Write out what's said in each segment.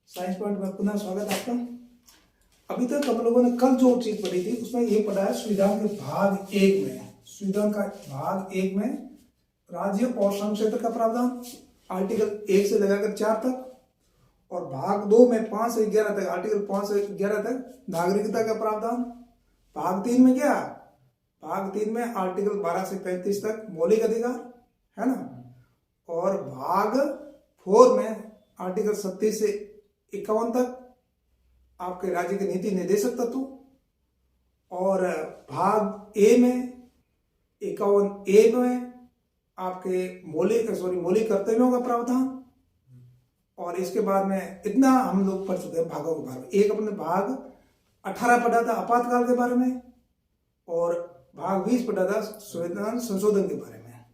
Science point में पुनः स्वागत आपका। अभी तक हम लोगों ने कल जो चीज पढ़ी थी उसमें ये पढ़ा है संविधान के भाग एक में, संविधान का भाग एक में राज्य और संघ क्षेत्र का प्रावधान आर्टिकल 1 से लगाकर 4 तक, और भाग 2 में 5 से 11 तक, आर्टिकल 5 से 11 तक नागरिकता का प्रावधान। भाग 3 में क्या, भाग 3 में आर्टिकल 12 से 35 तक मौलिक अधिकार है ना, और भाग 4 में आर्टिकल 37 से 51 तक आपके राज्य के नीति निर्देशक तत्व, और भाग ए में 51A में आपके मौलिक कर्तव्यों का प्रावधान। और इसके बाद में इतना हम लोग पढ़ चुके हैं भागों के बारे में। एक अपने भाग 18 पढ़ा था आपातकाल के बारे में, और भाग 20 पढ़ा था संविधान संशोधन के बारे में।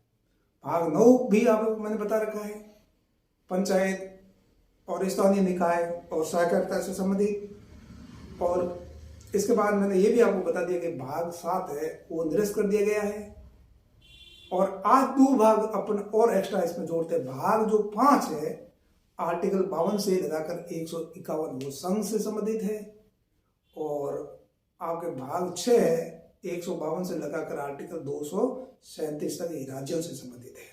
भाग 9 भी आपको मैंने बता रखा है, पंचायत और स्थानीय निकाय और सहकारिता से संबंधित। और इसके बाद मैंने ये भी आपको बता दिया कि भाग 7 है वो निरस्त कर दिया गया है। और आज 2 भाग अपन और एक्स्ट्रा इसमें जोड़ते हैं। भाग जो 5 है आर्टिकल 52 से लगाकर 151 वो संघ से संबंधित है, और आपके भाग 6 है 152 से लगाकर आर्टिकल 237 तक ये राज्यों से संबंधित है।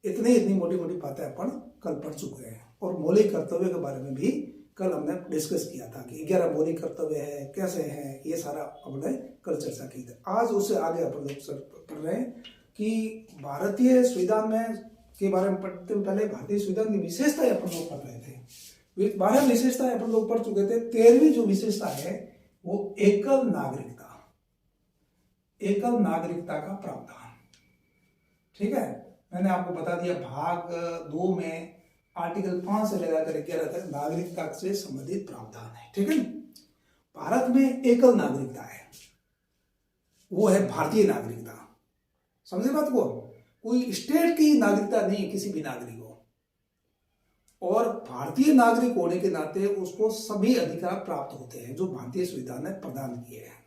इतनी मोटी मोटी बातें अपन कल पढ़ चुके हैं। और मौलिक कर्तव्य के बारे में भी कल हमने डिस्कस किया था कि 11 मौलिक कर्तव्य है, कैसे हैं, ये सारा हमने कल चर्चा की थी। आज उससे आगे अपन लोग पढ़ रहे हैं कि भारतीय संविधान में के बारे में पढ़ते पहले भारतीय संविधान की विशेषताएं अपन लोग पढ़ रहे थे। 12 विशेषताएं अपन लोग पढ़ चुके थे। 13वीं जो विशेषता है वो एकल नागरिकता का प्रावधान। ठीक है, मैंने आपको बता दिया भाग 2 में आर्टिकल 5 से लेकर 11 तक नागरिकता से संबंधित प्रावधान है। ठीक है, भारत में एकल नागरिकता है, वो है भारतीय नागरिकता। समझे बात को, कोई स्टेट की नागरिकता नहीं है किसी भी नागरिक को। और भारतीय नागरिक होने के नाते उसको सभी अधिकार प्राप्त होते हैं जो भारतीय संविधान ने प्रदान किए हैं।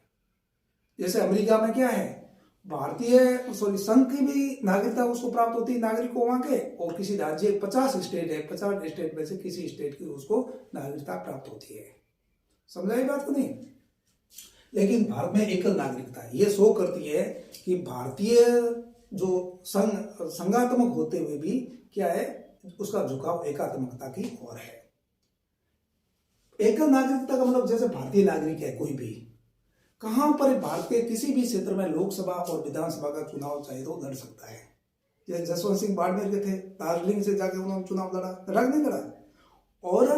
जैसे अमेरिका में क्या है, संघ की भी नागरिकता उसको प्राप्त होती है नागरिक को वहां के, और किसी राज्य 50 स्टेट है, 50 स्टेट में से किसी स्टेट की उसको नागरिकता प्राप्त होती है। समझा ये बात को नहीं। लेकिन भारत में एकल नागरिकता है, ये शो करती है कि भारतीय जो संघात्मक होते हुए भी क्या है, उसका झुकाव एकात्मकता की ओर है। एकल नागरिकता का मतलब जैसे भारतीय नागरिक है कोई भी, कहां पर भारत के किसी भी क्षेत्र में लोकसभा और विधानसभा का चुनाव चाहे तो लड़ सकता है। जैसे जसवंत सिंह बाड़मेर के थे, दार्जिलिंग से जाके उन्होंने चुनाव लड़ा नहीं लड़ा। और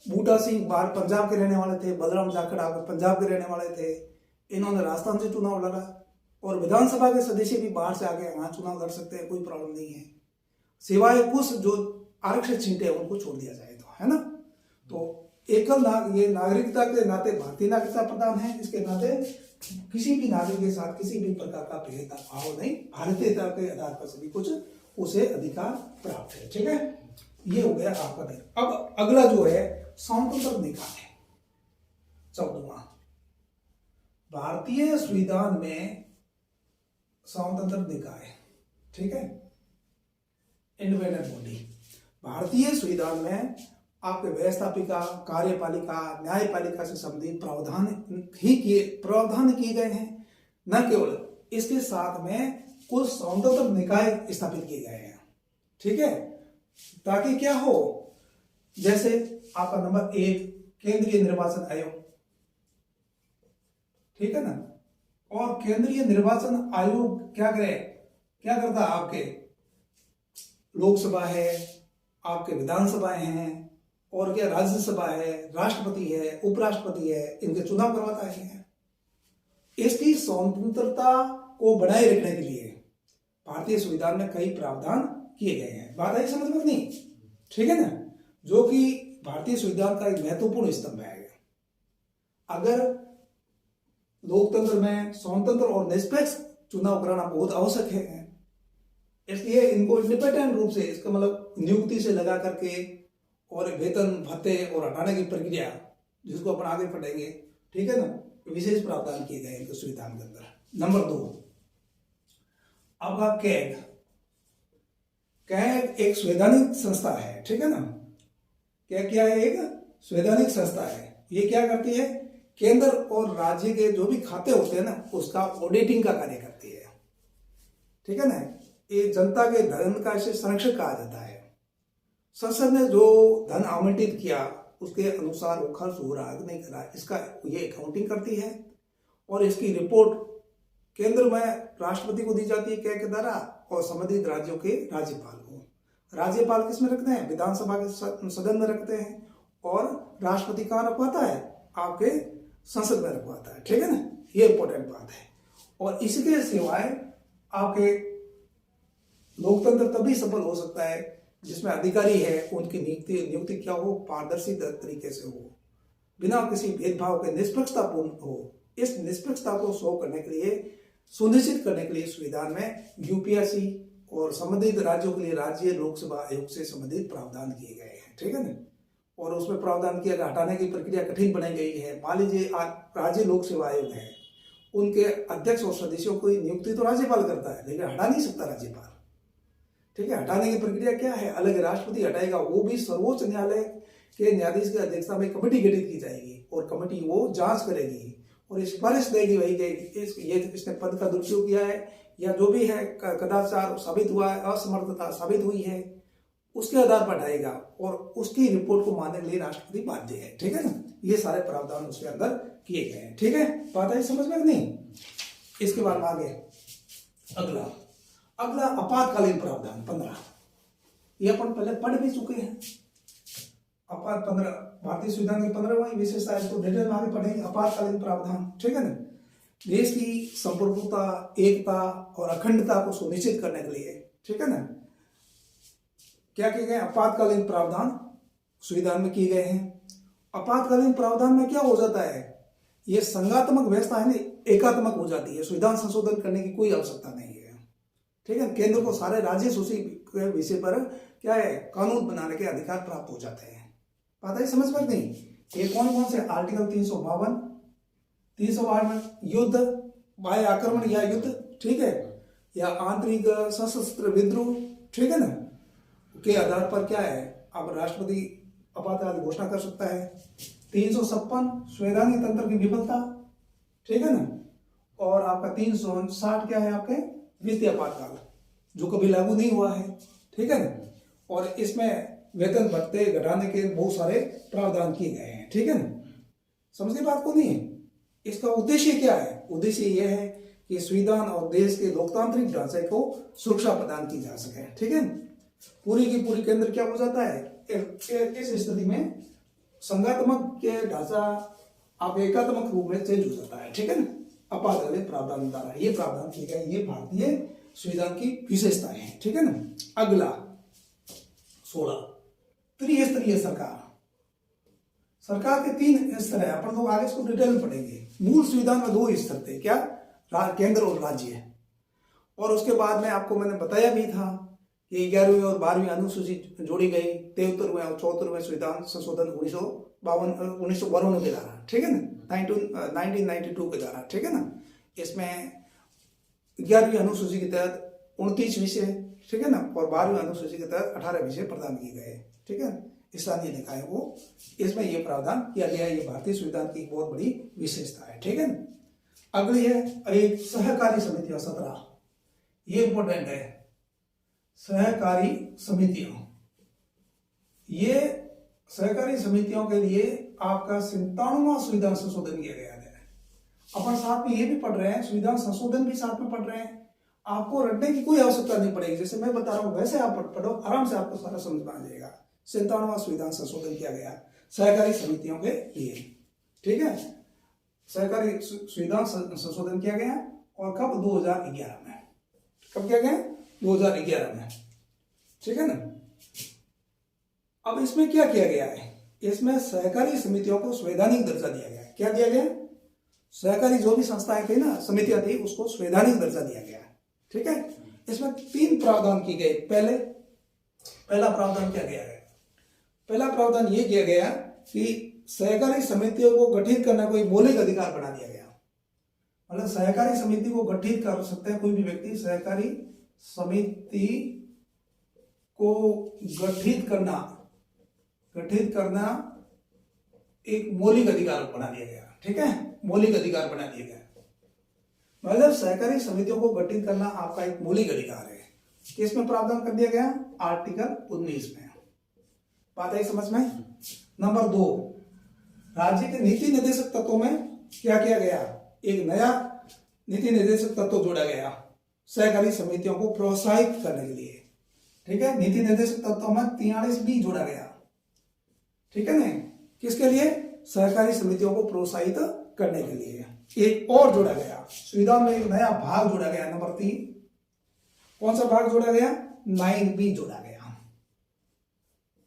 बूटा सिंह बाहर पंजाब के रहने वाले थे, बलराम जाखड़ पंजाब के रहने वाले थे, इन्होंने राजस्थान से चुनाव लड़ा। और विधानसभा के सदस्य भी बाहर से आके यहाँ चुनाव लड़ सकते हैं, कोई प्रॉब्लम नहीं है, सिवाय कुछ जो आरक्षित सीटें हैं उनको छोड़ दिया जाए तो, है ना। तो ये नागरिकता के नाते भारतीय नागरिकता प्रदान है, इसके नाते किसी भी नागरिक के साथ किसी भी प्रकार का भेदभाव नहीं, भारतीयता के आधार पर सभी कुछ उसे अधिकार प्राप्त है। ठीक है, ये हो गया आपका दिन। अब अगला जो है स्वतंत्र निकाय है, 14वां। भारतीय संविधान में स्वतंत्र निकाय, ठीक है, इंडिपेंडेंट बॉडी। भारतीय संविधान में आपके व्यवस्थापिका, कार्यपालिका, न्यायपालिका से संबंधित प्रावधान किए गए हैं। न केवल इसके साथ में कुछ स्वतंत्र निकाय स्थापित किए गए हैं। ठीक है, ताकि क्या हो, जैसे आपका नंबर 1 केंद्रीय निर्वाचन आयोग, ठीक है ना। और केंद्रीय निर्वाचन आयोग क्या करता है, आपके लोकसभा है, आपके विधानसभाएं हैं, और क्या राज्यसभा है, राष्ट्रपति है, उपराष्ट्रपति है, इनके चुनाव करवाता है। इसकी स्वतंत्रता को बनाए रखने के लिए भारतीय संविधान में कई प्रावधान किए गए हैं। बात आई समझ में नहीं, ठीक है ना, जो कि भारतीय संविधान का एक महत्वपूर्ण स्तंभ है। अगर लोकतंत्र में स्वतंत्र और निष्पक्ष चुनाव कराना बहुत आवश्यक है, इसलिए इनको इंडिपेंडेंट रूप से, इसका मतलब नियुक्ति से लगा करके और वेतन भत्ते और हटाने की प्रक्रिया जिसको अपन आगे पढ़ेंगे, ठीक है ना, विशेष प्रावधान किए गए हैं संविधान के अंदर। नंबर 2 आपका कैग एक संवैधानिक संस्था है, ठीक है ना। क्या है, एक संवैधानिक संस्था है। ये क्या करती है? केंद्र और राज्य के जो भी खाते होते हैं ना, उसका ऑडिटिंग का कार्य करती है। ठीक है ना। ये जनता के धन का इसे संरक्षक कहा जाता है। संसद ने जो धन आवंटित किया उसके अनुसार वो खर्च हो रहा है नहीं कर रहा, इसका ये अकाउंटिंग करती है। और इसकी रिपोर्ट केंद्र में राष्ट्रपति को दी जाती है के द्वारा, और संबंधित राज्यों के राज्यपाल को। राज्यपाल किस में रखते हैं? विधानसभा के सदन में रखते हैं। और राष्ट्रपति कहाँ रखवाता है? आपके संसद में रखवाता है। ठीक है ना, ये इंपॉर्टेंट बात है। और इसके सिवाय आपके लोकतंत्र तभी सफल हो सकता है जिसमें अधिकारी है उनकी नियुक्ति क्या हो? पारदर्शी तरीके से हो, बिना किसी भेदभाव के निष्पक्षतापूर्ण हो। इस निष्पक्षता को शो करने के लिए, सुनिश्चित करने के लिए संविधान में यूपीएससी और संबंधित राज्यों के लिए राज्य लोकसेवा आयोग से संबंधित प्रावधान किए गए हैं। ठीक है ना। और उसमें प्रावधान किया गया, हटाने की प्रक्रिया कठिन बनाई गई है। मान लीजिए राज्य लोक सेवा आयोग है, उनके अध्यक्ष और सदस्यों की नियुक्ति तो राज्यपाल करता है, लेकिन हटा नहीं सकता राज्यपाल। ठीक है। हटाने की प्रक्रिया क्या है? अलग राष्ट्रपति हटाएगा, वो भी सर्वोच्च न्यायालय के न्यायाधीश की अध्यक्षता में कमेटी गठित की जाएगी और कमेटी वो जांच करेगी और सिफारिश देगी वही इसने पद का दुरुपयोग किया है या जो भी है कदाचार साबित हुआ है, असमर्थता साबित हुई है, उसके आधार पर हटाएगा और उसकी रिपोर्ट को मानने के लिए राष्ट्रपति बाध्य है। ठीक है ना। ये सारे प्रावधान उसके अंदर किए गए हैं। ठीक है, बात है समझ में नहीं? इसके बाद आगे अगला आपातकालीन प्रावधान 15, ये अपन पहले पढ़ भी चुके हैं। भारतीय संविधान की 15वीं विशेषता है, इसको डिटेल में आगे पढ़ेंगे। आपातकालीन प्रावधान, ठीक है ना, देश की संप्रभुता, एकता और अखंडता को सुनिश्चित करने के लिए, ठीक है ना, क्या किए गए? आपातकालीन प्रावधान संविधान में किए गए हैं। आपातकालीन प्रावधान में क्या हो जाता है? ये संघात्मक व्यवस्था है ना, एकात्मक हो जाती है। संविधान संशोधन करने की कोई आवश्यकता नहीं है। ठीक है, केंद्र को सारे राज्य उसी के विषय पर क्या है, कानून बनाने के अधिकार प्राप्त हो जाते हैं। पता है समझ में नहीं? ये कौन कौन से आर्टिकल 352, 352 युद्ध, बाह्य आक्रमण या युद्ध, ठीक है, या आंतरिक सशस्त्र विद्रोह, ठीक है ना, के आधार पर क्या है, अब राष्ट्रपति आपातकाल घोषणा कर सकता है। 356 संवैधानिक तंत्र की विफलता, ठीक है ना, और आपका 360 क्या है, आपके वित्तीय आपातकाल जो कभी लागू नहीं हुआ है, ठीक है ना, और इसमें वेतन भत्ते घटाने के बहुत सारे प्रावधान किए गए हैं। ठीक है ना, समझने बात को नहीं है? इसका उद्देश्य क्या है? उद्देश्य यह है कि संविधान और देश के लोकतांत्रिक ढांचे को सुरक्षा प्रदान की जा सके। ठीक है, पूरी की पूरी केंद्र क्या हो जाता है, इस स्थिति में संघात्मक के ढांचा आप एकात्मक रूप में चेंज हो जाता है। ठीक है ना, आपातकालीन प्रावधान द्वारा ये प्रावधान किए गए, ये भारतीय संविधान की विशेषताएं हैं। ठीक है ना, अगला 16 त्रिस्तरीय सरकार। सरकार के 3 स्तर है, अपन लोग आगे इसको डिटेल में पढ़ेंगे। मूल संविधान में 2 स्तर थे, क्या, केंद्र और राज्य, और उसके बाद में आपको मैंने बताया भी था कि 11वीं और 12वीं अनुसूची जोड़ी गई, 73वें और 74वें संविधान संशोधन 1952 के द्वारा, ठीक है ना, 1992 के द्वारा, ठीक है ना। इसमें 11वीं अनुसूची के तहत 29 विषय, ठीक है ना, और 12वीं अनुसूची के तहत 18 विषय प्रदान किए गए। ठीक है, स्थानीय निकाय वो इसमें ये प्रावधान किया गया। ये भारतीय संविधान की बहुत बड़ी विशेषता है। ठीक है ना, अगली है एक सहकारी समितियां 17, ये इंपॉर्टेंट है। सहकारी समितियों, ये सहकारी समितियों के लिए आपका 97वां संविधान संशोधन किया गया है। अपन साथ में ये भी पढ़ रहे हैं, संविधान संशोधन भी साथ में पढ़ रहे हैं। आपको रटने की कोई आवश्यकता नहीं पड़ेगी, जैसे मैं बता रहा हूं वैसे आप पढ़ो, आराम से आपको सारा समझ में आ जाएगा। 97वां संविधान संशोधन किया गया सहकारी समितियों के लिए। ठीक है, सहकारी संविधान संशोधन किया गया, और कब? 2011 में। कब किया गया? 2011 में। ठीक है ना। अब इसमें क्या किया गया है? इसमें सहकारी समितियों को संवैधानिक दर्जा दिया गया। क्या दिया गया? सहकारी जो भी संस्थाएं थी ना, समितियां थी, उसको संवैधानिक दर्जा दिया गया। ठीक है, इसमें 3 प्रावधान किए गए। पहला प्रावधान क्या किया गया? पहला प्रावधान ये किया गया कि सहकारी समितियों को गठित करना कोई मौलिक अधिकार बना दिया गया। मतलब सहकारी समिति को गठित कर सकते हैं कोई भी व्यक्ति। सहकारी समिति को गठित करना एक मौलिक अधिकार बना दिया गया, ठीक है, मौलिक अधिकार बना दिया गया। मतलब सहकारी समितियों को गठित करना आपका एक मौलिक अधिकार है, किसमें प्रावधान कर दिया गया, आर्टिकल 19 में। बात आई समझ में। नंबर 2, राज्य के नीति निर्देशक तत्वों में क्या किया गया, एक नया नीति निर्देशक तत्व जोड़ा गया सहकारी समितियों को प्रोत्साहित करने के लिए, ठीक है। नीति निर्देशक तत्वों में 43B जोड़ा गया, ठीक है ना, किसके लिए, सहकारी समितियों को प्रोत्साहित करने के लिए। एक और जोड़ा गया, सुविधा में एक नया भाग जोड़ा गया, नंबर 3, कौन सा भाग जोड़ा गया, 9B जोड़ा गया,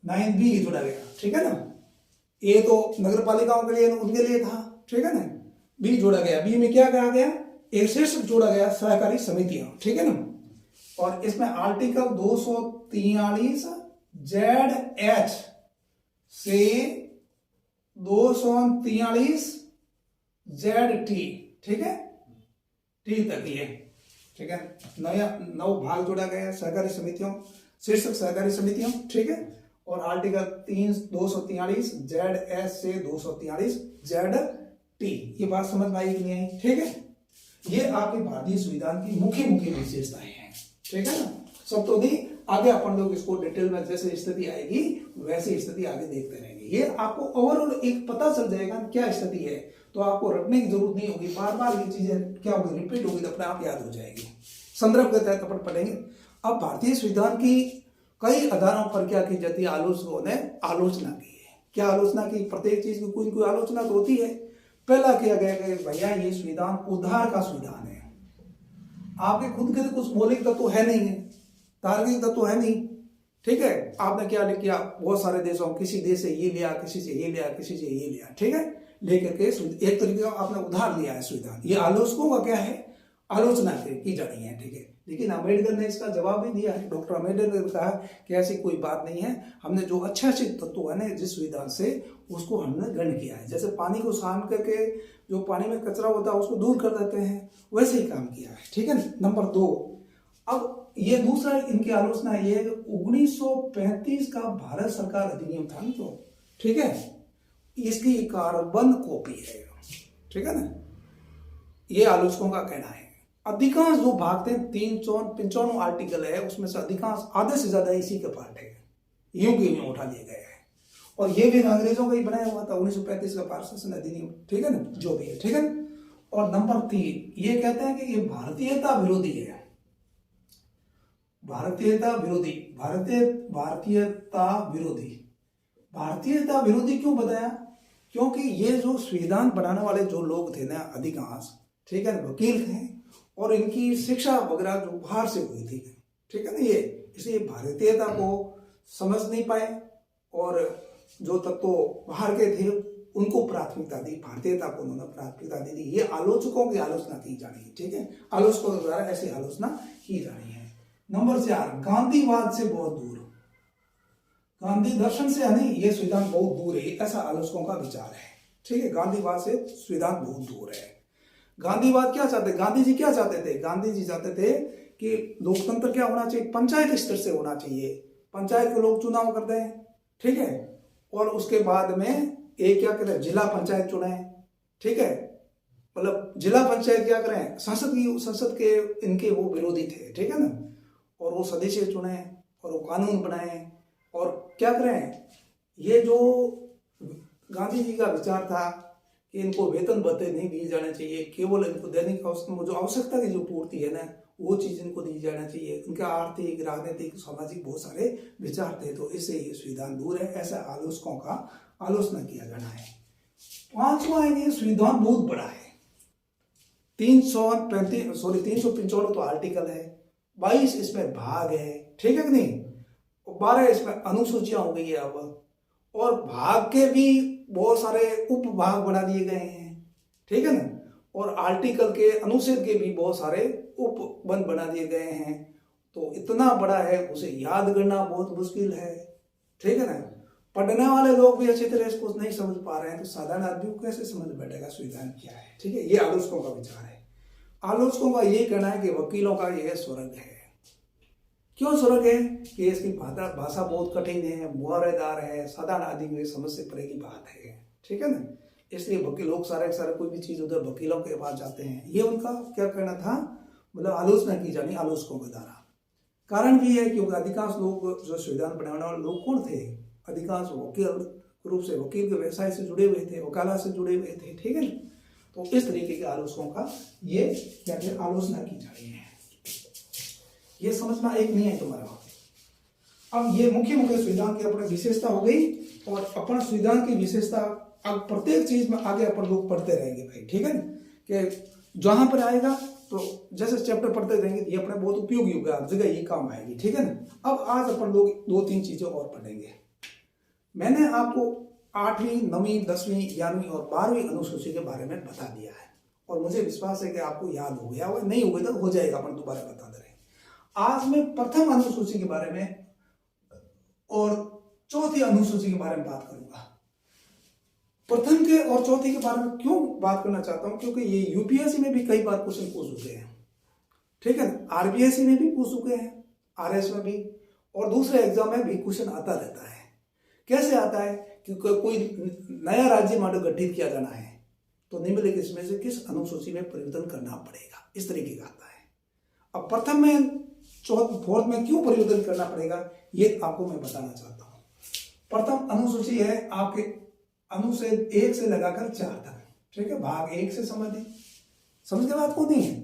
9B जोड़ा गया, ठीक है ना। ये तो नगर पालिकाओं के लिए, उनके लिए था, ठीक है ना। बी जोड़ा गया, बी में क्या कहा गया, एक शीर्षक जोड़ा गया सहकारी समितियां, ठीक है ना। और इसमें आर्टिकल 243 ZH से 243 ZT, ठीक है, टी तक ये, ठीक है। नया 9 भाग जोड़ा गया सहकारी समितियों, शीर्षक सहकारी समितियों, ठीक है। और आर्टिकल 243 ZS से 243 ZT, ये बात समझ में आई कि नहीं आई, ठीक है। ये आपके भारतीय संविधान की मुख्य विशेषताएं हैं, ठीक है ना। सब तो नहीं, आगे अपन लोग इसको डिटेल में जैसे स्थिति आएगी वैसे स्थिति आगे देखते रहेंगे। ये आपको ओवरऑल एक पता चल जाएगा क्या स्थिति है, तो आपको रटने की जरूरत नहीं होगी, बार बार ये चीजें क्या होगी, रिपीट होगी तो अपने आप याद हो जाएगी। संदर्भ के तहत अपन पढ़ेंगे। अब भारतीय संविधान की कई आधारों पर क्या की जाती है, आलोचकों ने आलोचना की है। क्या आलोचना की, प्रत्येक चीज की कोई ना कोई आलोचना तो होती है। पहला किया गया कि भैया ये संविधान उधार का संविधान है, आपके खुद के कुछ मौलिक तत्व है नहीं है, तार्किक तत्व है नहीं, ठीक है। आपने क्या किया, बहुत सारे देशों, किसी देश से ये लिया, किसी से ये लिया, किसी से ये लिया, ठीक है, लेकर के एक तरीके का आपने उधार लिया है संविधान। ये आलोचकों का क्या है, आलोचना की जा रही है, ठीक है। लेकिन अम्बेडकर ने इसका जवाब भी दिया है। डॉक्टर अम्बेडकर ने कहा कि ऐसी कोई बात नहीं है, हमने जो अच्छे तत्व है ना जिस संविधान से, उसको हमने ग्रहण किया है। जैसे पानी को शांत करके जो पानी में कचरा होता है उसको दूर कर देते हैं, वैसे ही काम किया है, ठीक है। नंबर 2, अब ये दूसरा इनकी आलोचना ये है कि 1935 का भारत सरकार अधिनियम था ना, तो ठीक है, इसकी कार्बन कॉपी है, ठीक है ना। ये आलोचकों का कहना है। अधिकांश जो भाग थे 395 आर्टिकल है, उसमें से अधिकांश आधे से ज्यादा इसी के पार्ट है, यूं की यूं उठा लिए गए हैं। और ये भी अंग्रेजों का ही बनाया हुआ था, 1935 का भारत शासन अधिनियम, ठीक है ना, जो भी है, ठीक है। और नंबर 3, ये कहते हैं कि ये भारतीयता विरोधी है, भारतीयता विरोधी, भारतीयता विरोधी क्यों बताया, क्योंकि ये जो संविधान बनाने वाले जो लोग थे ना अधिकांश, ठीक है, वकील थे और इनकी शिक्षा वगैरह जो बाहर से हुई थी, ठीक है ना, ये इसलिए भारतीयता को समझ नहीं पाए और जो तत्व बाहर के थे उनको प्राथमिकता दी, भारतीयता को उन्होंने प्राथमिकता दी। ये आलोचकों की आलोचना की जा रही है, ठीक है, आलोचकों द्वारा ऐसी आलोचना की जा रही है। नंबर 4, गांधीवाद से बहुत दूर, गांधी दर्शन से यानी ये संविधान बहुत दूर है, ऐसा आलोचकों का विचार है, ठीक है। गांधीवाद से संविधान बहुत दूर है। गांधीवाद क्या चाहते, गांधी जी क्या चाहते थे, गांधी जी चाहते थे कि लोकतंत्र क्या होना चाहिए, पंचायत स्तर से होना चाहिए, पंचायत के लोग चुनाव करते हैं, ठीक है। और उसके बाद में एक क्या कहते हैं, जिला पंचायत चुने, ठीक है, मतलब जिला पंचायत क्या करें, संसद के इनके वो विरोधी थे, ठीक है ना, और वो सदस्य चुने और वो कानून बनाए और क्या करें, ये जो गांधी जी का विचार था कि इनको वेतन भत्ते नहीं दिए जाने चाहिए, केवल इनको दैनिक जो आवश्यकता की जो पूर्ति है ना वो चीज इनको दी जाना चाहिए, उनका आर्थिक, राजनीतिक, सामाजिक बहुत सारे विचार थे, तो इससे ये संविधान दूर है, ऐसा आलोचकों का आलोचना किया जाना है। 5वां है कि संविधान बहुत बड़ा है, 395 तो आर्टिकल है, 22 इसमें भाग है, ठीक है कि नहीं, 12 इसमें अनुसूचियां हो गई है अब, और भाग के भी बहुत सारे उप भाग बना दिए गए हैं, ठीक है ना, और आर्टिकल के अनुच्छेद के भी बहुत सारे उप बंद बना दिए गए हैं। तो इतना बड़ा है, उसे याद करना बहुत मुश्किल है, ठीक है ना। पढ़ने वाले लोग भी अच्छी तरह इसको नहीं समझ पा रहे हैं, तो साधारण आदमी को कैसे समझ बैठेगा संविधान क्या है, ठीक है। ये आलोचकों का विचार है। आलोचकों का ये कहना है कि वकीलों का यह स्वर्ग है, क्यों स्वर्ग है कि इसकी भाषा बहुत कठिन है, मुहावरेदार है, साधारण आदमी में समझ से परे की बात है, ठीक है ना। इसलिए वकील लोग सारे कोई भी चीज उधर वकीलों के पास जाते हैं। ये उनका क्या कहना था, मतलब आलोचना की जानी आलोचकों के द्वारा। कारण भी है क्योंकि अधिकांश लोग जो संविधान बनाने वाले लोग कौन थे, अधिकांश वकील रूप से वकील के व्यवसाय से जुड़े हुए थे, वकालत से जुड़े हुए थे, ठीक है ना। तो इस तरीके के आलोचकों का ये क्या कहते आलोचना की जा रही है। ये समझना एक नहीं है तुम्हारा। अब ये मुख्य संविधान की अपनी विशेषता हो गई, और अपन संविधान की विशेषता अब प्रत्येक चीज में आगे अपन लोग पढ़ते रहेंगे भाई, ठीक है ना। कि जहां पर आएगा तो जैसे चैप्टर पढ़ते रहेंगे ये अपने बहुत उपयोगी होगा, हर जगह ये काम आएगी, ठीक है ना। अब आज अपन लोग 2-3 चीजें और पढ़ेंगे। मैंने आपको 8वीं, 9वीं, 10वीं, 11वीं और 12वीं अनुसूची के बारे में बता दिया है, और मुझे विश्वास है कि आपको याद हो गया होगा, नहीं हो गया तो हो जाएगा, अपन दोबारा बता दे रहे हैं। आज मैं प्रथम अनुसूची के बारे में और चौथी अनुसूची के बारे में बात करूंगा। प्रथम के और चौथी के बारे में क्यों बात करना चाहता हूं, क्योंकि ये यूपीएससी में भी कई बार क्वेश्चन पूछ चुके हैं, ठीक है। आरबीएससी में भी पूछ चुके हैं, आरएस में भी, और दूसरे एग्जाम में भी क्वेश्चन आता रहता है। कैसे आता है, क्योंकि कोई नया राज्य मॉडल गठित किया जाना है तो निम्नलिखित इसमें से किस अनुसूची में परिवर्तन करना पड़ेगा, इस तरीके का आता है। अब प्रथम में, फोर्थ में क्यों परिवर्तन करना पड़ेगा ये आपको मैं बताना चाहता हूं। प्रथम अनुसूची है आपके अनुच्छेद 1 से लगाकर 4 तक, ठीक है, भाग 1 से संबंधित। समझ के बात को नहीं है।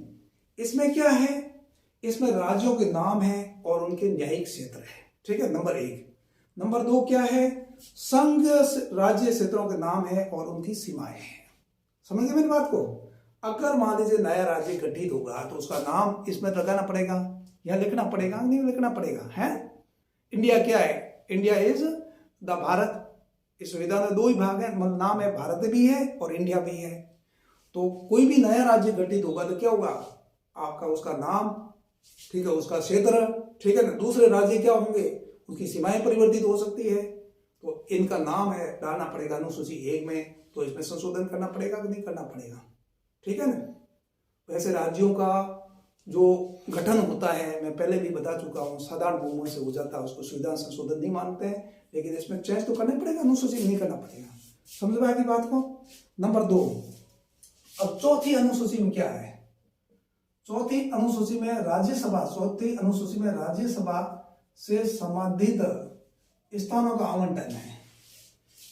इसमें क्या है, इसमें राज्यों के नाम है और उनके न्यायिक क्षेत्र है, ठीक है, नंबर 1। नंबर 2 क्या है, संघ राज्य क्षेत्रों के नाम है और उनकी सीमाएं हैं। समझ गए मेरी बात को। अगर मान लीजिए नया राज्य गठित होगा तो उसका नाम इसमें लगाना पड़ेगा या लिखना पड़ेगा, नहीं लिखना पड़ेगा, है। इंडिया क्या है, इंडिया इज द भारत। इस संविधान में 2 ही भाग है, मतलब नाम है, भारत भी है और इंडिया भी है। तो कोई भी नया राज्य गठित होगा तो क्या होगा, आपका उसका नाम, ठीक है, उसका क्षेत्र, ठीक है ना। दूसरे राज्य क्या होंगे, उसकी सीमाएं परिवर्तित हो सकती है, तो इनका नाम है डालना पड़ेगा अनुसूची 1 में। तो इसमें संशोधन करना पड़ेगा कि नहीं करना पड़ेगा, ठीक है ना। वैसे राज्यों का जो गठन होता है मैं पहले भी बता चुका हूँ, साधारण बहुमत से हो जाता है, उसको संविधान संशोधन नहीं मानते हैं, लेकिन इसमें चेंज तो करना पड़ेगा, अनुसूची नहीं करना पड़ेगा। समझ में आएगी बात को। नंबर 2, अब चौथी अनुसूची में क्या है, चौथी अनुसूची में राज्यसभा, चौथी अनुसूची में राज्यसभा से संबंधित स्थानों का आवंटन है।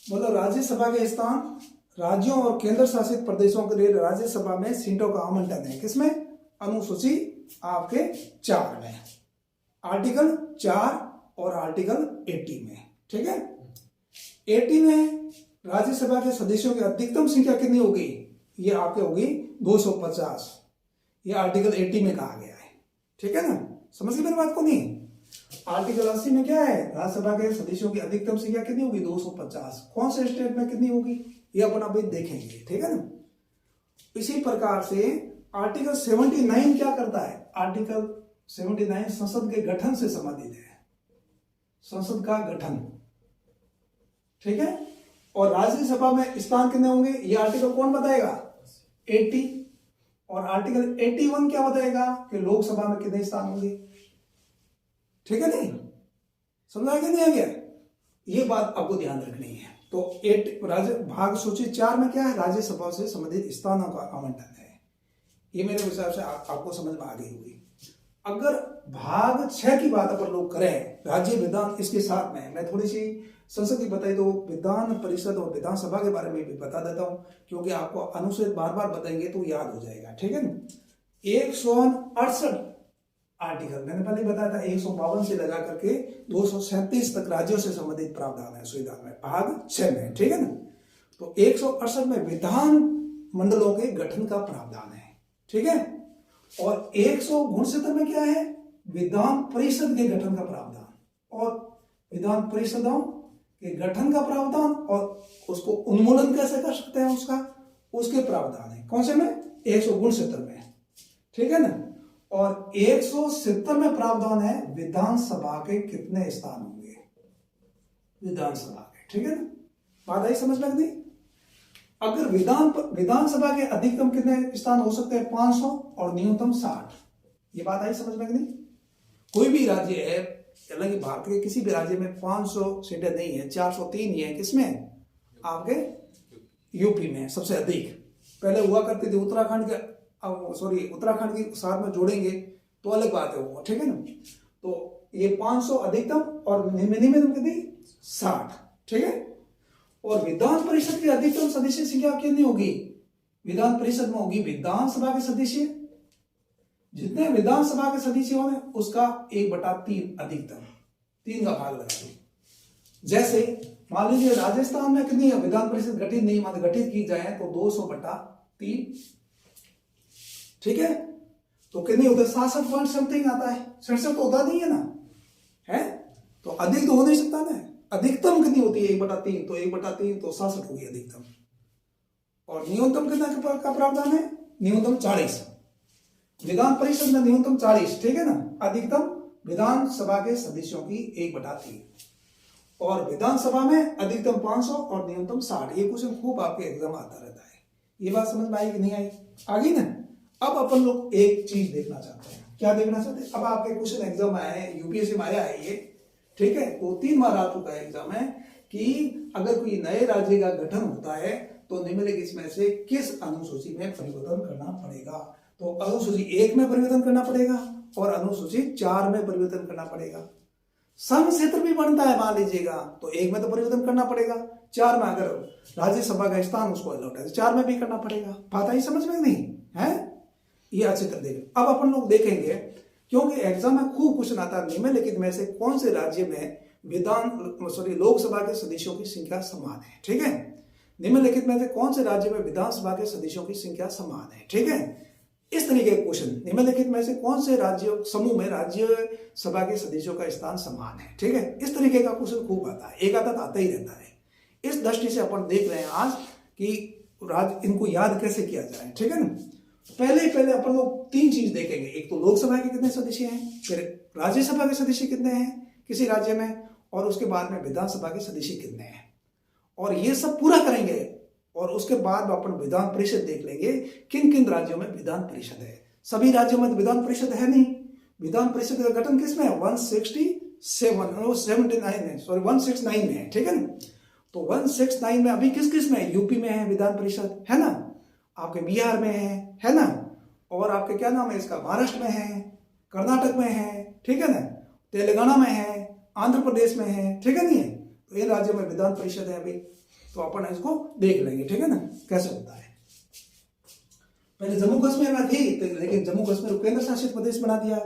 मतलब राज्यसभा के स्थान राज्यों और केंद्र शासित प्रदेशों के लिए राज्यसभा में सीटों का आवंटन है। किसमें, अनुसूची आपके 4 में, आर्टिकल 4 और आर्टिकल 80 में, ठीक है। 80 में राज्यसभा के सदस्यों की अधिकतम संख्या कितनी होगी, ये आपके होगी 250। ये आर्टिकल 80 में कहा गया है, ठीक है ना। समझ गए मेरी बात को नहीं। आर्टिकल 80 में क्या है, राज्यसभा के सदस्यों की अधिकतम संख्या कितनी होगी, 250। कौन से स्टेट में कितनी होगी ये अपन अभी देखेंगे, ठीक है ना। इसी प्रकार से आर्टिकल 79 क्या करता है, आर्टिकल 79 संसद के गठन से संबंधित है, संसद का गठन, ठीक है। और राज्यसभा में स्थान कितने होंगे ये आर्टिकल कौन बताएगा, 80। और आर्टिकल 81 क्या बताएगा कि लोकसभा में कितने स्थान होंगे, ठीक है। नहीं समझा कि नहीं आ गया, ये बात आपको ध्यान रखनी है। तो भाग सूची 4 में क्या है, राज्यसभा से संबंधित स्थानों का आवंटन है। ये मेरे हिसाब से आपको समझ में आ गई होगी। अगर भाग 6 की बात अपन लोग करें, राज्य विधान, इसके साथ में मैं थोड़ी सी संसद की बताई तो विधान परिषद और विधानसभा के बारे में भी बता देता हूं, क्योंकि आपको अनुच्छेद बार बार बताएंगे तो याद हो जाएगा, ठीक है ना। 168 आर्टिकल मैंने पहले बताया था, 152 से लगा करके 237 तक राज्यों से संबंधित प्रावधान है संविधान में, भाग 6 में, ठीक है ना। तो 168 में विधान मंडलों के गठन का प्रावधान है, ठीक है। और 169 में क्या है, विधान परिषद के गठन का प्रावधान, और विधान परिषदों के गठन का प्रावधान और उसको उन्मूलन कैसे कर सकते हैं उसके प्रावधान है। कौन से में, 169 में, ठीक है ना। और 170 में प्रावधान है विधानसभा के कितने स्थान होंगे, विधानसभा के, ठीक है ना। बात आई समझ में नहीं। अगर विधानसभा के अधिकतम कितने स्थान हो सकते हैं, 500 और न्यूनतम 60। ये बात आई समझ में नहीं। कोई भी राज्य है, हालांकि भारत के किसी भी राज्य में 500 सीटें नहीं है, 403 ही है। किसमें? आपके यूपी में सबसे अधिक। पहले हुआ करती थी उत्तराखंड के, उत्तराखंड की साथ में जोड़ेंगे तो अलग बात है वो, ठीक है ना। तो ये 500 अधिकतम और मिनिमम कितनी? 60, ठीक है। और विधान परिषद की अधिकतम सदस्य संख्या कितनी होगी? विधान परिषद में होगी विधानसभा के सदस्य, जितने विधानसभा के सदस्य होंगे उसका 1/3 अधिकतम, 3 का भाग लगा दो। जैसे मान लीजिए राजस्थान में कितनी विधान परिषद गठित नहीं, मान गठित की जाए तो 200/3, ठीक है। तो कितनी होता है? 67 पॉइंट समथिंग आता है, 67 तो होता नहीं है ना, है तो अधिक तो हो नहीं सकता ना। अधिकतम कितनी होती है? 1/3, तो 1/3 तो 67 होगी अधिकतम। और न्यूनतम कितना का प्रावधान है? न्यूनतम 40। विधान परिषद में न्यूनतम 40, ठीक है ना। अधिकतम विधानसभा के सदस्यों की 1/3, और विधानसभा में अधिकतम 500 और न्यूनतम 60। ये क्वेश्चन खूब आपके एग्जाम आता रहता है। ये बात समझ में आई कि नहीं आई? आ गई ना। अब अपन लोग एक चीज देखना चाहते हैं। क्या देखना चाहते हैं? अब आपके क्वेश्चन एग्जाम आए हैं, यूपीएससी में आया है ये, ठीक है। 2-3 बार आ चुका है एग्जाम है कि अगर कोई नए राज्य का गठन होता है तो निम्नलिखित इसमें से किस अनुसूची में परिवर्तन करना पड़ेगा? तो अनुसूची 1 में परिवर्तन करना पड़ेगा और अनुसूची 4 में परिवर्तन करना पड़ेगा। सम क्षेत्र भी बनता है मान लीजिएगा, तो 1 में तो परिवर्तन करना पड़ेगा, 4 में अगर राज्यसभा का स्थान उसको अलॉट है तो 4 में भी करना पड़ेगा। बात आई समझ में नहीं है? ये अच्छी तरह देखें। अब अपन लोग देखेंगे, क्योंकि एग्जाम में खूब क्वेश्चन आता है निम्नलिखित में से कौन से राज्य में लोकसभा के सदस्यों की संख्या समान है, ठीक है। निम्नलिखित में से कौन से राज्य में विधानसभा के सदस्यों की संख्या समान है, ठीक है। इस तरीके के क्वेश्चन, निम्नलिखित में से कौन से राज्य समूह में राज्यसभा के सदस्यों का स्थान समान है, ठीक है। इस तरीके का क्वेश्चन खूब आता है, एक आता ही रहता है। इस दृष्टि से अपन देख रहे हैं आज कि इनको याद कैसे किया जाए, ठीक है ना। पहले अपन लोग 3 चीज देखेंगे। एक तो लोकसभा के कितने सदस्य हैं, फिर राज्यसभा के सदस्य कितने हैं किसी राज्य में, और उसके बाद में विधानसभा के सदस्य कितने हैं, और ये सब पूरा करेंगे। और उसके बाद अपन विधान परिषद देख लेंगे, किन किन राज्यों में विधान परिषद है। सभी राज्यों में विधान परिषद है नहीं। विधान परिषद का गठन किसमें है? 169 में है, ठीक है ना। तो 169 में अभी किस किस में है? यूपी में है विधान परिषद, है ना, आपके बिहार में है ना, और आपके क्या नाम है इसका, महाराष्ट्र में है, कर्नाटक में है, ठीक है ना, तेलंगाना में है, आंध्र प्रदेश में है, ठीक है नहीं है। तो इन राज्यों में विधान परिषद है अभी, तो अपन इसको देख लेंगे, ठीक है ना, कैसे होता है। पहले जम्मू कश्मीर में थी, लेकिन जम्मू कश्मीर को केंद्र शासित प्रदेश बना दिया।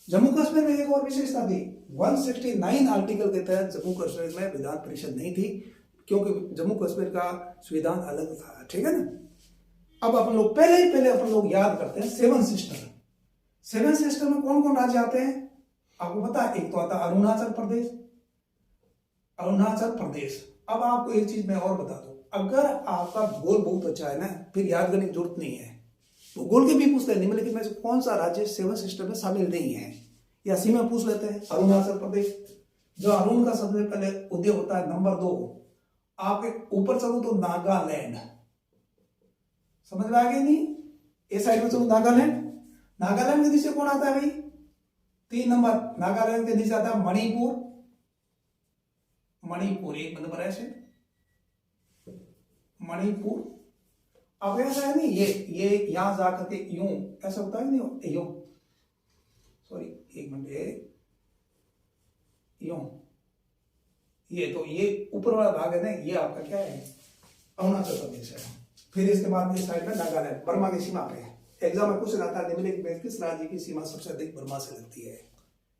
जम्मू कश्मीर में एक और विशेषता थी, 169 आर्टिकल के तहत जम्मू कश्मीर में विधान परिषद नहीं थी, क्योंकि जम्मू कश्मीर का संविधान अलग था, ठीक है ना। अब अपन लोग पहले अपन लोग याद करते हैं 7 सिस्टर। 7 सिस्टर में कौन कौन राज्य आते हैं आपको पता है? एक तो आता है अरुणाचल प्रदेश। अब आपको एक चीज मैं और बता दूं, अगर आपका भूगोल बहुत अच्छा है ना, फिर याद करने की जरूरत नहीं है। भूगोल के भी पूछते हैं निम्नलिखित में से कौन सा राज्य 7 सिस्टर में शामिल नहीं है, या सीमा पूछ लेते हैं। अरुणाचल प्रदेश, जो अरुण का सबसे पहले उदय होता है, नंबर 2। आपके ऊपर चलो तो नागालैंड, समझ में आ गई नहीं? इस साइड में चलो नागालैंड के नीचे कौन आता है भाई? 3 नंबर। नागालैंड के नीचे आता है मणिपुर 1 नंबर ऐसे, मणिपुर। अब ऐसा है नहीं, ये यहां जाकर के यूं ऐसा होता है नहीं, यूं, सॉरी 1 मिनट, यूं, ये तो ये ऊपर वाला भाग है ना, ये आपका क्या है? अरुणाचल प्रदेश है। फिर इसके बाद में साइड में नागालैंड, बर्मा की सीमा पे है। एग्जाम में क्वेश्चन आता है निम्नलिखित में किस राज्य की सीमा सबसे अधिक बर्मा से लगती है,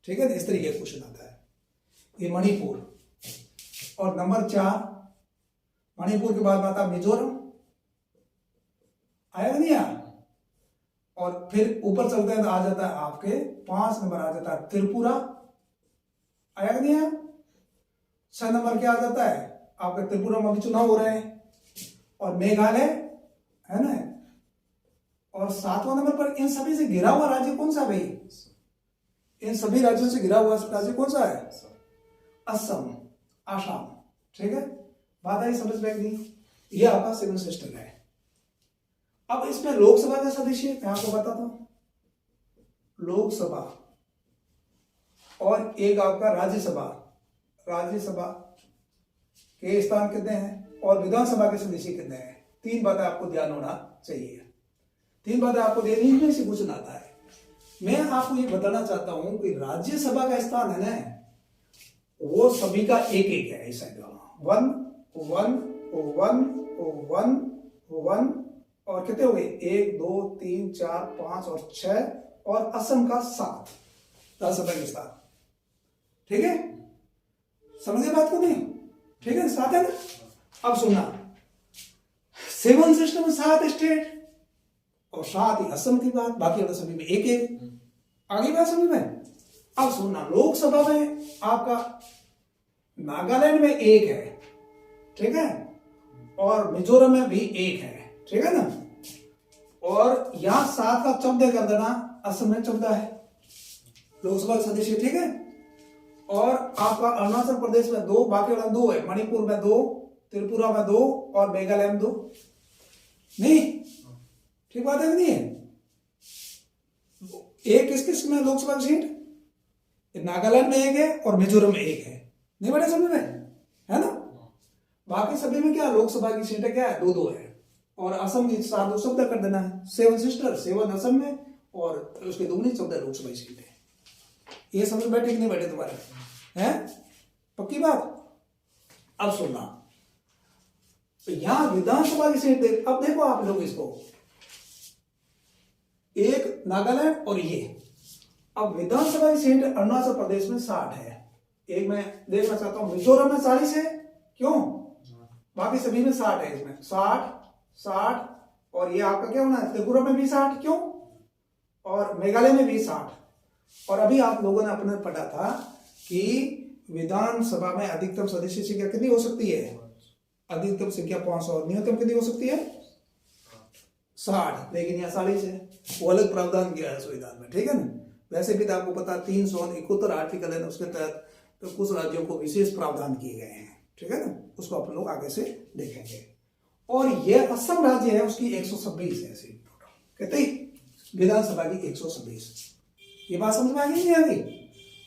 ठीक है। इस तरीके का क्वेश्चन आता है। ये मणिपुर, और नंबर 4 मणिपुर के बाद आता मिजोरम, आया नहीं यार। और फिर ऊपर चलते हैं तो आ जाता है आपके 5 नंबर आ जाता है त्रिपुरा, आया नहीं यार। 6 नंबर क्या आ जाता है आपके, त्रिपुरा में अभी चुनाव हो रहे हैं, और मेघालय, है ना। और 7वां नंबर पर इन सभी से घिरा हुआ राज्य कौन सा भाई? इन सभी राज्यों से घिरा हुआ राज्य कौन सा है? असम, आसाम, ठीक है। बात आई समझ में नहीं? ये आपका 7 सिस्टर है। अब इसमें लोकसभा का सदस्य मैं आपको बताता हूं। लोकसभा और एक आपका राज्यसभा के स्थान कितने हैं और विधानसभा के सदस्य कितने हैं। 3 बातें आपको ध्यान होना चाहिए। 3 बातें आपको देनी, इनमें से कुछ आता है। मैं आपको ये बताना चाहता हूं कि राज्यसभा का स्थान है ना, वो सभी का एक एक है। इस साइड वाला 1 1 1 1 1 और कितने हो गए 1 2 3 4 5 और 6 और असम का 7 राज्यसभा के स्थान। ठीक है, समझे बात को नहीं? ठीक है, 7 है ना। अब सुनना, 7 सिस्टम में 7 स्टेट और 7 ही असम की बात, बाकी वाले सभी में एक एक। आगे बात समझ में? अब सुनना, लोकसभा में आपका नागालैंड में एक है, ठीक है, और मिजोरम में भी एक है, ठीक है ना। और यहां 7 का 14 कर देना, असम में 14 है लोकसभा सदस्य, ठीक है। और आपका अरुणाचल प्रदेश में 2, बाकी वाला 2 है, मणिपुर में 2, त्रिपुरा में 2 और मेघालय में 2। नहीं, ठीक बात है कि नहीं है? एक किस किस में लोकसभा की सीट? नागालैंड में एक है और मिजोरम में एक है। नहीं बड़े समझ में है ना। बाकी सभी में क्या लोकसभा की सीटें क्या है 2-2 है। और असम की 7 शब्द कर देना है, 7 सिस्टर 7 असम में और उसके दुगनी 14 लोकसभा की सीटें। ये समझ बैठे कि नहीं बैठे तुम्हारे हैं? पक्की बात। अब सुनना, तो यहां विधानसभा की सीट देख, अब देखो आप लोग इसको, एक नागालैंड और ये। अब विधानसभा की सीट अरुणाचल प्रदेश में 60 है। एक मैं देखना चाहता हूं, मिजोरम में 40 है, क्यों? बाकी सभी में 60 है, इसमें 60 और ये आपका क्या होना है, त्रिपुरा में भी 60, क्यों? और मेघालय में भी 60। और अभी आप लोगों ने अपने पढ़ा था कि विधानसभा में अधिकतम सदस्य संख्या कितनी हो सकती है? अधिकतम संख्या 500 और न्यूनतम कितनी हो सकती है? 60। लेकिन यहाँ 40 है, वो अलग प्रावधान किया है संविधान में, ठीक है ना। वैसे भी तो आपको पता 371 आर्टिकल है ना, उसके तहत तो कुछ राज्यों को विशेष प्रावधान किए गए हैं, ठीक है ना। उसको आप लोग आगे से देखेंगे। और ये असम राज्य है, उसकी 126 है सीट टोटल, कितनी विधानसभा की 126। ये बात समझ में आ गई नहीं आ गई?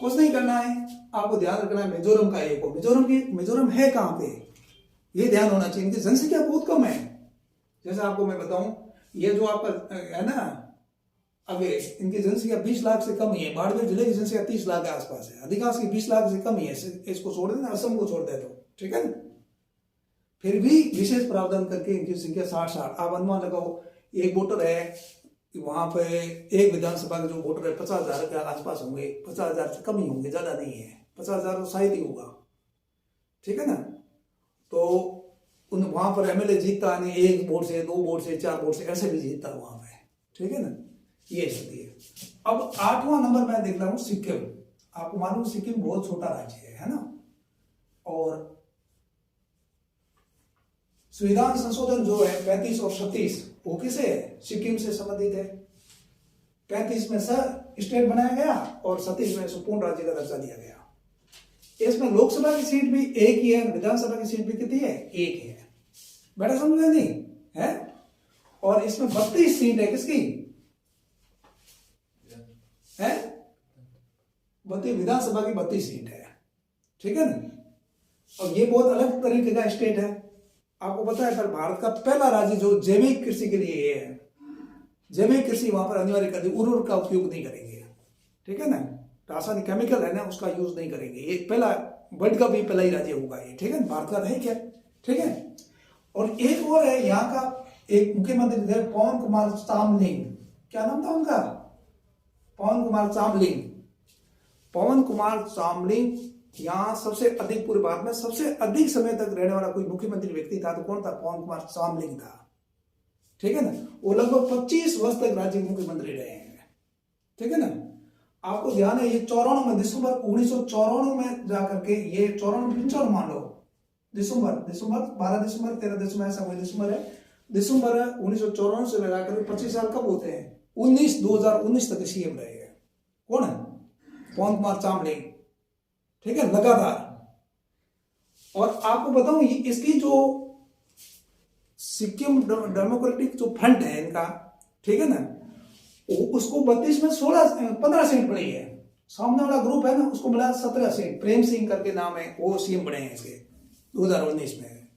कुछ नहीं करना है, आपको ध्यान रखना है मिजोरम का एक हो। मिजोरम है कहां पे, ये ध्यान होना चाहिए। इनकी जनसंख्या बहुत कम है। जैसे आपको मैं बताऊं, ये जो आपका है ना, अभी इनकी जनसंख्या 20 लाख से कम ही है। बाड़मेर जिले की जनसंख्या 30 लाख के आसपास है, अधिकांश की 20 लाख से कम ही है। इसको छोड़ देना, असम को छोड़ दे तो, ठीक है ना। फिर भी विशेष प्रावधान करके इनकी संख्या 60। आप अनुमान लगाओ, एक वोटर है वहां पे, एक विधानसभा के जो वोटर है 50,000 के आसपास होंगे, 50,000 से कम ही होंगे, ज्यादा नहीं है। 50,000 तो शायद ही होगा, ठीक है ना। तो वहां पर एमएलए जीतता नहीं, 1 वोट से, 2 वोट से, 4 वोट से, ऐसे भी जीतता वहां पे, ठीक है ना। ये स्थिति है। अब 8वां नंबर मैं देख रहा हूं सिक्किम। आपको मालूम सिक्किम बहुत छोटा राज्य है ना। और संविधान संशोधन जो है 35 और 37 वो किसे है? सिक्किम से संबंधित है। 35 में स्टेट बनाया गया और 37 में संपूर्ण राज्य का दर्जा दिया गया। इसमें लोकसभा की सीट भी एक ही है, विधानसभा की सीट भी कितनी है? एक है। बेटा समझ में नहीं है? और इसमें 32 सीट है, किसकी है? 32 विधानसभा की 32 सीट है, ठीक है ना। और ये बहुत अलग तरीके का स्टेट है। आपको पता है, पर भारत का पहला राज्य जो जैविक कृषि के लिए ये है। जैविक कृषि वहां पर अनिवार्य कर दी, उर्वरक का उपयोग नहीं करेंगे, ठीक है ना। रासायनिक केमिकल है ना, उसका यूज नहीं करेंगे। ये पहला, वर्ल्ड का भी पहला ही राज्य होगा ये, ठीक है। भारत का है क्या, ठीक है। और एक और है यहाँ का, एक मुख्यमंत्री थे पवन कुमार चामलिंग। क्या नाम था उनका? पवन कुमार चामलिंग। पवन कुमार चामलिंग यहाँ सबसे अधिक, पूरे भारत में सबसे अधिक समय तक रहने वाला कोई मुख्यमंत्री व्यक्ति था तो कौन था? पवन कुमार चामलिंग था, ठीक है ना। वो लगभग 25 वर्ष तक राज्य के मुख्यमंत्री रहे हैं, ठीक है ना। आपको ध्यान है, ये 94 में, दिसंबर 1994 में जाकर के, ये 94 मान लो, दिसंबर 12 दिसंबर 13 दिसंबर ऐसा कोई दिसंबर है। दिसंबर 1994 से लगाकर 25 साल कब होते हैं? 2019 तक सीएम रहे हैं। कौन है? पवन कुमार चामलिंग, ठीक है, लगातार। और आपको बताऊं, इसकी जो सिक्किम डेमोक्रेटिक जो फ्रंट है इनका, ठीक है ना, उसको 32 में 15 सीट पड़ी है। सामने वाला ग्रुप है ना उसको मिला 17 सीट, प्रेम सिंह करके नाम है, वो सीएम बने हैं इसके 2019 में।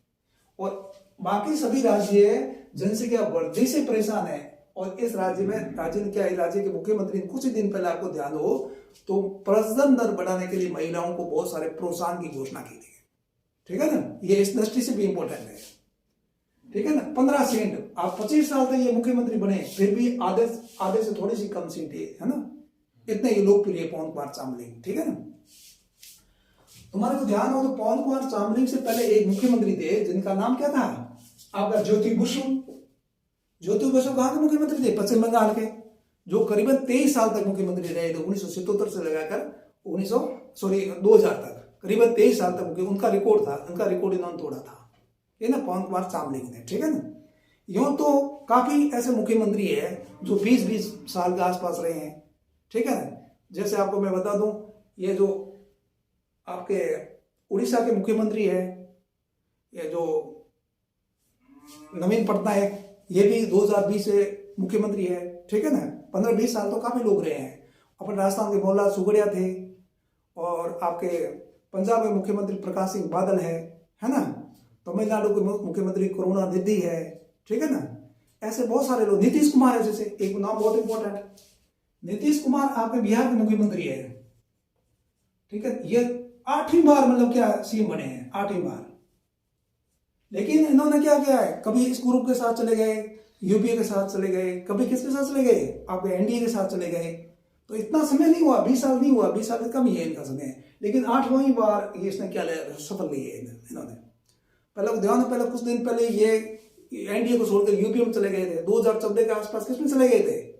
और बाकी सभी राज्य जनसंख्या वृद्धि से परेशान है। और इस राज्य में राज्य के मुख्यमंत्री ने कुछ ही दिन पहले, आपको ध्यान हो तो, प्रजनन दर बढ़ाने के लिए महिलाओं को बहुत सारे प्रोत्साहन की घोषणा की थी। ठीक है ना, ये इस दृष्टि से भी इंपॉर्टेंट है। ठीक है ना, 15 सीट, आप 25 साल तक ये मुख्यमंत्री बने, फिर भी आधे से थोड़ी सी कम सीट है ना, इतने ये लोकप्रिय पवन कुमार चामलिंग। ठीक है ना, तुम्हारे को ध्यान हो तो पवन कुमार चामलिंग से पहले एक मुख्यमंत्री थे जिनका नाम क्या था आपका, ज्योति बसु। ज्योति बसु कहाँ के मुख्यमंत्री थे, पश्चिम बंगाल के, जो करीबन 23 साल तक मुख्यमंत्री रहे थे, 1977 से लगाकर 2000 तक, करीबन 23 साल तक उनका रिकॉर्ड था, उनका रिकॉर्ड इन्होंने तोड़ा था, ये ना पवन कुमार चामलिंग ने। ठीक है ना, यूं तो काफी ऐसे मुख्यमंत्री है जो 20-20 साल के आसपास रहे हैं। ठीक है ना, जैसे आपको मैं बता दूं, ये जो आपके उड़ीसा के मुख्यमंत्री है, ये जो नवीन पटनायक, ये भी 2020 से मुख्यमंत्री है। ठीक है ना, 15-20 साल तो काफी लोग रहे हैं। अपने राजस्थान के मोहनलाल सुगड़िया थे, और आपके पंजाब के मुख्यमंत्री प्रकाश सिंह बादल है ना, तमिलनाडु के मुख्यमंत्री करुणानिधि है। ठीक है ना, ऐसे बहुत सारे लोग, नीतीश कुमार है जैसे, एक नाम बहुत इंपॉर्टेंट है, नीतीश कुमार आपके बिहार के मुख्यमंत्री है। ठीक है, ये 8वीं बार मतलब क्या सीएम बने हैं, 8वीं बार। लेकिन इन्होंने क्या किया है, कभी इस ग्रुप के साथ चले गए, यूपीए के साथ चले गए, कभी किसके साथ चले गए, आपके एनडीए के साथ चले गए। तो इतना समय नहीं हुआ, 20 साल नहीं हुआ, 20 साल से कम ही है इनका समय। लेकिन 8वीं बार ये इसने क्या सफल ली है इन्होंने। पहले ध्यान, पहले कुछ दिन पहले ये एनडीए को छोड़कर यूपीए में चले गए थे, 2014 के आसपास किसमें चले गए थे,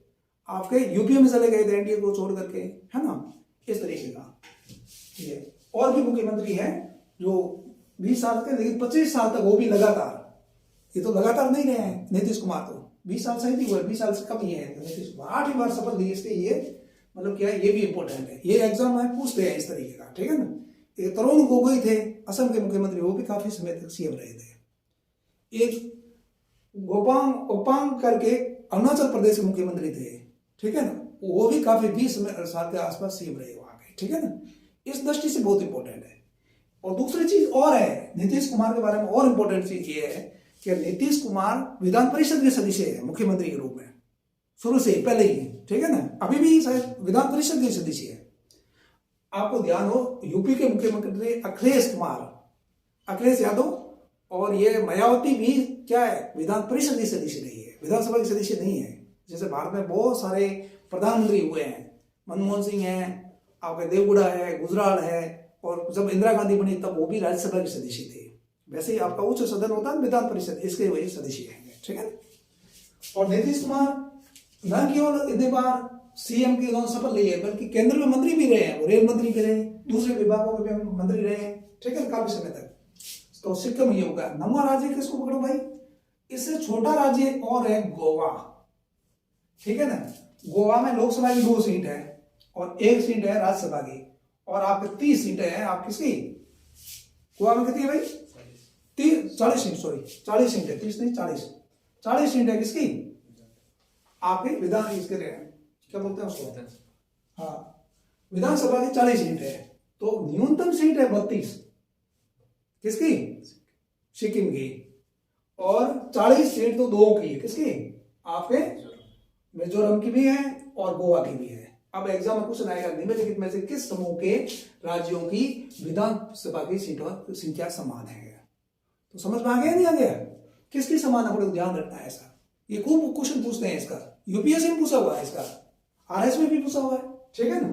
आपके यूपीए में चले गए थे, एनडीए को छोड़ करके, है ना, इस तरीके का। ये और भी मुख्यमंत्री हैं जो 20 साल के, लेकिन 25 साल तक वो भी लगातार, ये तो लगातार नहीं रहे हैं नीतीश कुमार, तो 20 साल से नहीं हुआ, 20 साल से कम ही है नीतीश कुमार। 8वीं बार शपथ ली, इसके ये मतलब क्या है, ये भी इंपॉर्टेंट है, ये एग्जाम में पूछते हैं इस तरीके का। ठीक है ना, एक तरुण गोगोई थे असम के मुख्यमंत्री, वो भी काफी समय तक सीएम रहे थे। एक गोपांग करके अरुणाचल प्रदेश के मुख्यमंत्री थे। ठीक है ना, वो भी काफी 20 साल के आसपास सीएम रहे वहां के। ठीक है ना, इस दृष्टि से बहुत इंपॉर्टेंट है। और दूसरी चीज और है नीतीश कुमार के बारे में, और इंपॉर्टेंट चीज ये है कि नीतीश कुमार विधान परिषद के सदस्य है मुख्यमंत्री के रूप में, शुरू से पहले ही। ठीक है ना, अभी भी शायद विधान परिषद के सदस्य है। आपको ध्यान हो, यूपी के मुख्यमंत्री अखिलेश यादव, और ये मायावती भी क्या है, विधान परिषद की सदस्य नहीं है, विधानसभा के सदस्य नहीं है। जैसे भारत में बहुत सारे प्रधानमंत्री हुए हैं, मनमोहन सिंह है, आपके देवगुड़ा है, गुजराल है, और जब इंदिरा गांधी बनी तब वो भी राज्यसभा के सदस्य थे। वैसे ही आपका उच्च सदन होता है विधान परिषद, इसके वही सदस्य हैं। ठीक है, और नीतीश कुमार न केवल इतने बार सीएम की शपथ ली है, बल्कि केंद्र में मंत्री भी रहे हैं, रेल मंत्री भी रहे, दूसरे विभागों के भी मंत्री रहे हैं। ठीक है, काफी समय तक। तो सिक्किम ये होगा। 9वां राज्य किसको पकड़ो भाई, इससे छोटा राज्य और है गोवा। ठीक है ना, गोवा में लोकसभा की 2 सीट है और 1 सीट है राज्यसभा की, और आपके 30 सीटें हैं आप किसकी, गोवा में कितनी है भाई, 40 सीट, सॉरी 40 सीट है, 30 नहीं 40 सीट है किसकी, आपके विधान, इसके क्या बोलते हैं उसको, हाँ विधानसभा की 40 सीट है। तो न्यूनतम सीट है 32 किसकी, सिक्किम की, और 40 सीट तो 2 की है किसकी, आपके मिजोरम की भी है और गोवा की भी है। अब एग्जाम में क्वेश्चन आएगा, निम्नलिखित में से किस समूह के राज्यों की विधानसभा की सीटों की संख्या समान है। तो समझ में आ गया नहीं आ गया, किसकी समान है, अपने ध्यान रखना है इसका। ये खूब क्वेश्चन पूछते हैं इसका, यूपीएससी में पूछा हुआ है इसका, आरएस में भी पूछा हुआ है। ठीक है ना,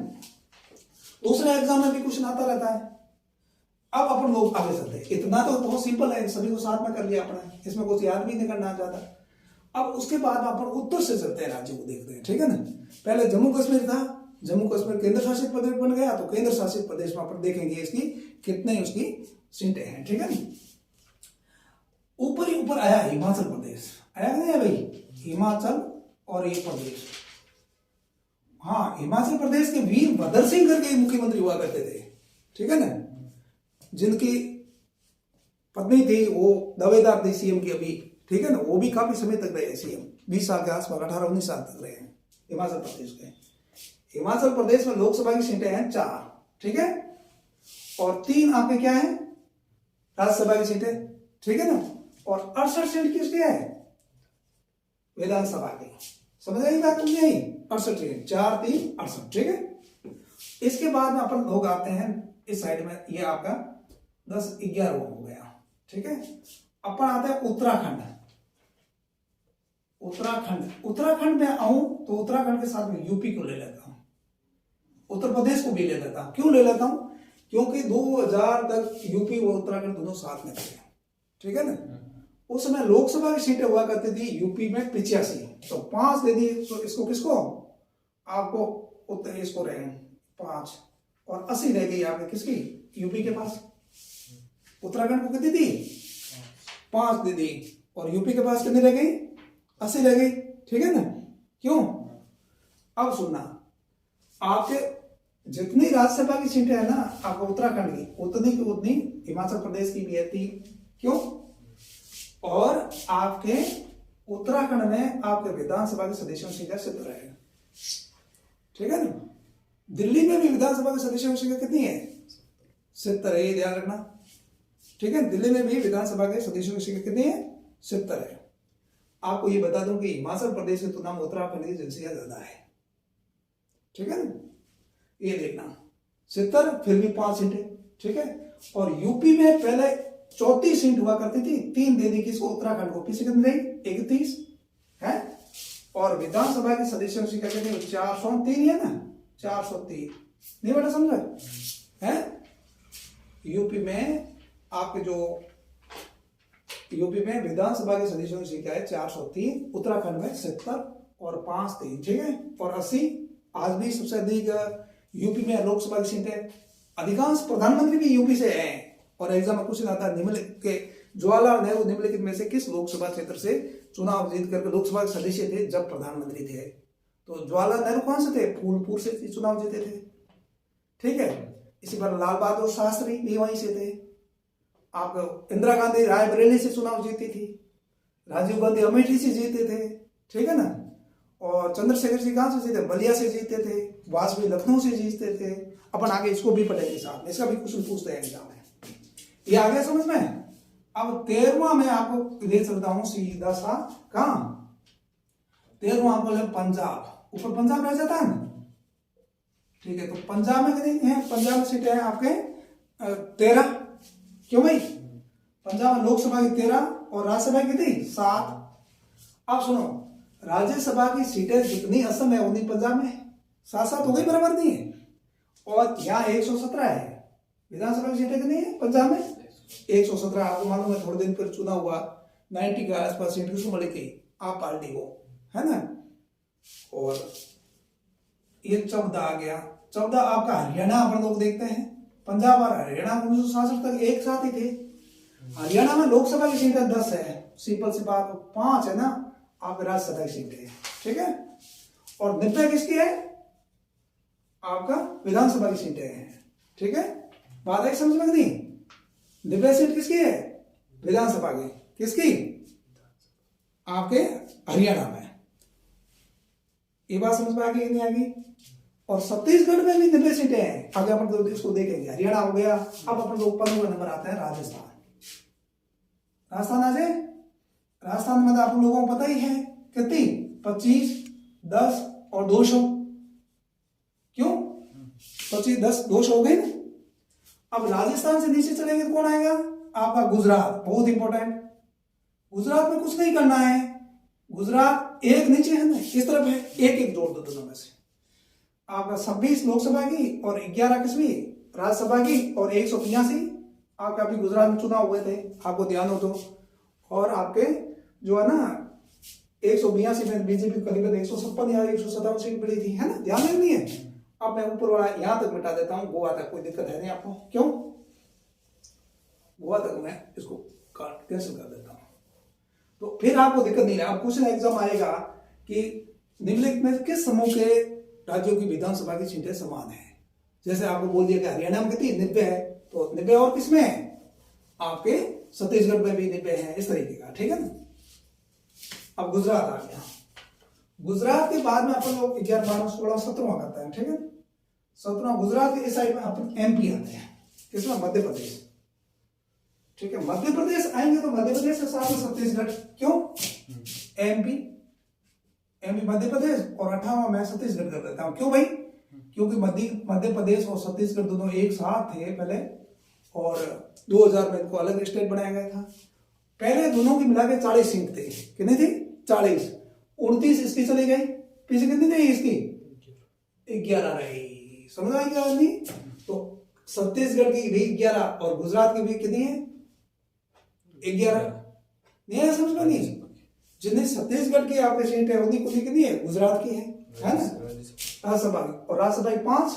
दूसरे एग्जाम में भी क्वेश्चन आता रहता है। अब अपन लोग आगे चलते हैं, इतना तो बहुत सिंपल है, सभी को साथ में कर लिया अपना, इसमें कुछ याद भी नहीं करना चाहता। अब उसके बाद अपन उत्तर से चलते हैं, राज्यों को देखते हैं। ठीक है ना, पहले जम्मू कश्मीर था, जम्मू कश्मीर केंद्र शासित प्रदेश बन गया, तो केंद्र शासित प्रदेश में अपन देखेंगे इसकी कितने उसकी सीटें हैं। ठीक है ना, ऊपर ही ऊपर आया हिमाचल प्रदेश, आया नहीं है भाई, हिमाचल और ये प्रदेश। हाँ, हिमाचल प्रदेश के वीरभद्र सिंह करके मुख्यमंत्री हुआ करते थे। ठीक है ना, जिनकी पत्नी थी वो दावेदार थी सीएम की अभी। ठीक है ना, वो भी काफी समय तक रहे सीएम, 20 साल के आसपास, 18-19 साल तक रहे हैं हिमाचल प्रदेश के। हिमाचल प्रदेश में लोकसभा की सीटें हैं 4, ठीक है, और 3 आपके क्या है, राज्यसभा की सीटें, ठीक है ना, और 68 सीट किसकी है, विधानसभा की। समझ आई बात तुमने? 68 सीट, 4 3 68, ठीक है। इसके बाद में अपन लोग आते हैं इस साइड में, ये आपका 10 11 हो गया, ठीक है। अपन आते हैं उत्तराखंड। उत्तराखंड में आऊं तो उत्तराखंड के साथ में यूपी को ले लेता हूं, उत्तर प्रदेश को भी ले लेता हूं। क्यों ले लेता हूं? क्योंकि 2000 तक यूपी और उत्तराखंड दोनों साथ में थे, ठीक है ना। उस समय लोकसभा की सीटें हुआ करती थी यूपी में 85, तो 5 दे दिए। तो इसको किसको, आपको उत्तर, इसको रहे 5 और 80 रह गई आपके किसकी, यूपी के पास। उत्तराखंड को कितनी दी, 5 दे दी, और यूपी के पास कितनी रह गई, 80 रह गई, ठीक है ना। क्यों? अब सुनना, आपके जितनी राज्यसभा की सीटें है ना आपको उत्तराखंड की, उतनी की उतनी हिमाचल प्रदेश की भी थी। क्यों? और आपके उत्तराखंड में आपके विधानसभा के सदस्यों की संख्या 70 है, ठीक है ना। दिल्ली में भी विधानसभा के सदस्यों की संख्या कितनी है, 70 है, ये ध्यान रखना, ठीक है। दिल्ली में भी विधानसभा के सदस्यों की संख्या कितनी है, 70 है। आपको ये बता दूं कि हिमाचल प्रदेश की तुलना में उत्तराखंड की जनसंख्या ज्यादा है, ठीक है ना। ये देखना 70, फिर भी 5 सीटें, ठीक है। और यूपी में पहले 34 सीट हुआ करती थी, 3 दे दी किसको, उत्तराखंड को, किसी कितनी रही, 31 है। और विधानसभा के सदस्यों की कहते हैं 403 है ना, 403, नहीं बेटा समझा है। यूपी में आपके जो यूपी में विधानसभा के सदस्यों की संख्या है 403, उत्तराखंड में 70 और 5 3, ठीक है, और 80। आज भी सबसे अधिक यूपी में लोकसभा की सीटें, अधिकांश प्रधानमंत्री भी यूपी से हैं। और एग्जाम में क्वेश्चन आता है, निम्नलिखित के जवाहरलाल नेहरू निम्नलिखित में से किस लोकसभा क्षेत्र से चुनाव जीत करके लोकसभा के सदस्य थे जब प्रधानमंत्री थे? तो जवाहरलाल नेहरू कौन से थे, फूलपुर से चुनाव जीते थे, ठीक है। इसी पर लाल बहादुर शास्त्री भी वहीं से थे। आप इंदिरा गांधी रायबरेली से चुनाव जीती थी, राजीव गांधी अमेठी से जीते थे, ठीक है ना। और चंद्रशेखर जी कहां से जीते, बलिया से जीते थे, वाजपेयी लखनऊ से जीते थे। अपन आगे इसको भी पढ़ेंगे साथ में, इसका भी क्वेश्चन पूछते हैं एग्जाम में। ये आ गया समझ में? अब 13वां में आपको दे सकता हूं सीधा सा, कहां 13वां आपको पंजाब, ऊपर पंजाब रह जाता है ना, ठीक है। तो पंजाब में कितनी है, पंजाब में सीटें हैं आपके 13। क्यों भाई? पंजाब में लोकसभा की 13 और राज्यसभा की कितनी, 7। अब सुनो, राज्यसभा की सीटें जितनी असम है उतनी पंजाब में 7-7 हो गई, बराबर नहीं है। और यहाँ 117 है, विधानसभा की सीटें कितनी है पंजाब में, 117। आपको मालूम है थोड़े दिन पर चुना हुआ 90 के आसपास सीट किसको मिली थी, आप पार्टी को, है ना। और ये 14 आ गया। 14 आपका हरियाणा अपन लोग देखते हैं, पंजाब और हरियाणा 1966 तक एक साथ ही थे। हरियाणा में लोकसभा की सीटें 10 है, सिंपल सी बात, 5 है ना आपके राज्यसभा की सीटें, ठीक है। और 90 किसकी है, आपका विधानसभा की सीटें हैं, ठीक है। बात है समझ में नहीं? 90 सीट किसकी है, विधानसभा की, किसकी, आपके हरियाणा में। ये बात समझ में आ गई नहीं आ गई? और छत्तीसगढ़ में भी 90 सीटें हैं। आगे अपन लोग इसको देखेंगे, हरियाणा हो गया। अब अपन लोग 15वां नंबर आता है राजस्थान। राजस्थान आ जाए, राजस्थान में आप लोगों को पता ही है कितनी, 25, 10 और 200। क्यों 25, 10, 200 हो गई ना। अब राजस्थान से नीचे चलेंगे तो कौन आएगा, आपका गुजरात, बहुत इंपॉर्टेंट। गुजरात में कुछ नहीं करना है, गुजरात एक नीचे है ना, इस तरफ है, एक एक जोड़ दो दोनों में से। आपका 26 लोकसभा की और 11 किसवी राज्यसभा की और 185 आपके अभी गुजरात में चुनाव हुए थे, आपको ध्यान हो तो। और आपके जो है ना 182 में बीजेपी करीबन 156 या 157 सीट मिली थी, है ना, ध्यान नहीं है। अब मैं ऊपर वाला यहां तक मिटा देता हूं, गोवा तक कोई दिक्कत है नहीं आपको। क्यों, गोवा तक मैं इसको कैंसिल कर देता हूं, तो फिर आपको दिक्कत नहीं है। अब क्वेश्चन एग्जाम आएगा कि निम्नलिखित में किस समूह के राज्यों की विधानसभा की सीटें समान है। जैसे आपको बोल दिया कि हरियाणा में कितनी 90 है, तो 90 और किसमें है, आपके छत्तीसगढ़ में भी 90 है, इस तरीके का, ठीक है ना। अब गुजरात आ गया। गुजरात के बाद में अपन लोग 11, 12, 16, 17वां करते हैं, ठीक है। 17वां गुजरात के इस साइड में अपन एमपी आते हैं, किसमें, मध्य प्रदेश, ठीक है। मध्य प्रदेश आएंगे तो मध्य प्रदेश के साथ में छत्तीसगढ़, क्यों, एमपी मध्य प्रदेश और 18वां मैं छत्तीसगढ़ कर देता हूं, क्यों भाई, क्योंकि मध्य प्रदेश और छत्तीसगढ़ दोनों एक साथ थे पहले, और 2000 में इनको अलग स्टेट बनाया गया था। पहले दोनों की मिला के 40 सीट थे, कितनी थी, 40, 29 इसकी चली गई, पीछे कितनी थी इसकी, 11 रही, समझ आई क्या आदमी। तो छत्तीसगढ़ की भी 11 और गुजरात की भी कितनी है, 11, नहीं है समझ में, नहीं, जितनी छत्तीसगढ़ की आपकी सीट है उतनी कुछ कितनी है, गुजरात की है ना, राज्यसभा की, और राज्यसभा की 5,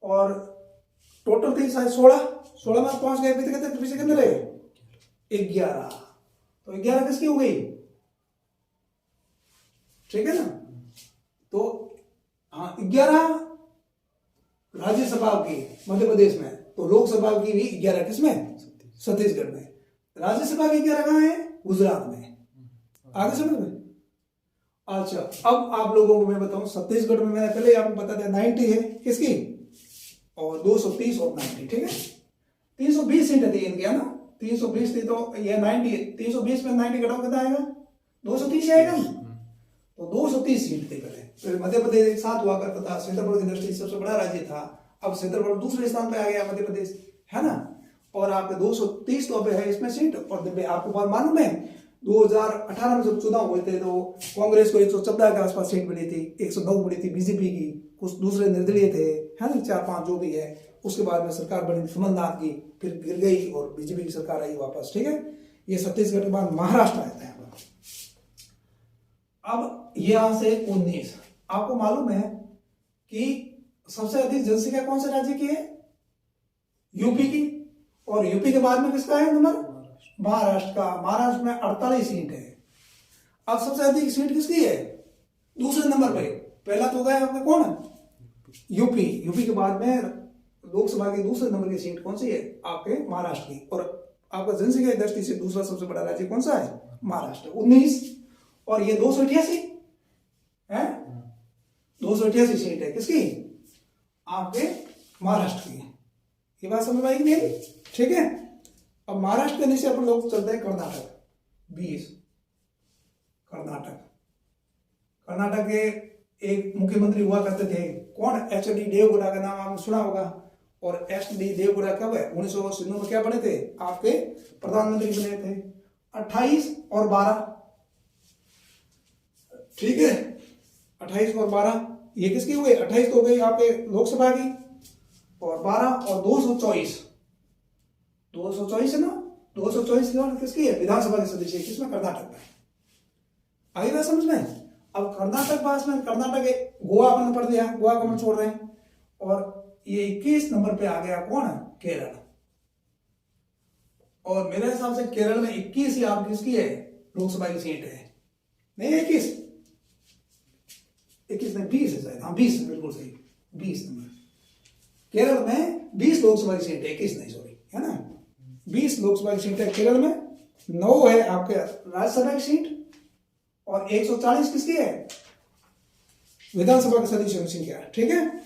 और टोटल थी शायद 16 में पहुंच गए, पीछे कितने रहे, 11, तो 11 किसकी हो गई, ठीक है ना। तो हाँ 11 राज्यसभा की मध्य प्रदेश में, तो लोकसभा की भी 11 किसमें, छत्तीसगढ़ में, राज्यसभा की 11 कहाँ है, गुजरात में, आगे समझ में। अच्छा अब आप लोगों को मैं बताऊं, छत्तीसगढ़ में मैंने पहले आपको बता दिया 90 है किसकी, और 230 और 90, ठीक है, 320 सीट थी इनकी, है ना, 320 थी, तो ये 90, 320 में 90 घटाओ कितना आएगा, 230 आएगा ना, तो 230 सीट थी पहले। तो मध्य प्रदेश एक साथ हुआ करता था, क्षेत्रफल की दृष्टि सबसे बड़ा राज्य था, अब क्षेत्रफल दूसरे स्थान पे आ गया मध्य प्रदेश, है ना, और आपके 230 तो है इसमें सीट। और आपको बात मालूम है 2018 में जब चुनाव हुए थे तो कांग्रेस को 114 के आसपास सीट मिली थी, 109 मिली थी बीजेपी की, कुछ दूसरे निर्दलीय थे, है ना, 4-5 जो भी है। उसके बाद में सरकार बनी कमलनाथ की, फिर गिर गई और बीजेपी की सरकार आई वापस, ठीक है। ये छत्तीसगढ़ के बाद महाराष्ट्र आता है। अब यहां से 19, आपको मालूम है कि सबसे अधिक जनसंख्या कौन से राज्य की है, यूपी की, और यूपी के बाद में किसका है नंबर, महाराष्ट्र का। महाराष्ट्र में 48 सीट है। अब सबसे अधिक सीट किसकी है, दूसरे नंबर पे, पहला तो गया आपका कौन, यूपी के बाद में लोकसभा की दूसरे नंबर की सीट कौन सी है, आपके महाराष्ट्र की। और आपका जनसंख्या की दृष्टि से दूसरा सबसे बड़ा राज्य कौन सा है, महाराष्ट्र, 19, और ये 288 है, 288 सीट है किसकी, आपके महाराष्ट्र की। ये बात समझ आई मेरी, ठीक है। अब महाराष्ट्र के नीचे अपन लोग चलते हैं कर्नाटक, 20, कर्नाटक के एक मुख्यमंत्री हुआ करते थे, कौन, एच.डी. देवगौड़ा का नाम आपने सुना होगा। और एच.डी. देवगौड़ा कब है, 1990 में क्या बने थे, आपके प्रधानमंत्री बने थे। 28 और 12, ठीक है, 28 और 12 ये किसकी हो गई, 28 तो हो गई आपके लोकसभा की, और 12 और 224 है ना, 224 किसकी है, विधानसभा की सदस्य, किसमें, कर्नाटक में। आई बात समझ में। अब कर्नाटक पास में, कर्नाटक गोवा अपन पढ़ दिया, गोवा को हम छोड़ रहे हैं, और ये 21 नंबर पे आ गया कौन, केरल। और मेरे हिसाब से केरल में 21 ही आप किसकी है, लोकसभा की सीट है, नहीं 21 नहीं 20 है शायद, हाँ 20 बिल्कुल सही, 20 नंबर। केरल में 20 लोकसभा की सीट है, 21 नहीं, सॉरी, है ना, 20 लोकसभा की सीट है केरल में, 9 है आपके राज्यसभा की सीट, और 140 किसकी है, विधानसभा के सदस्यों की संख्या, ठीक है।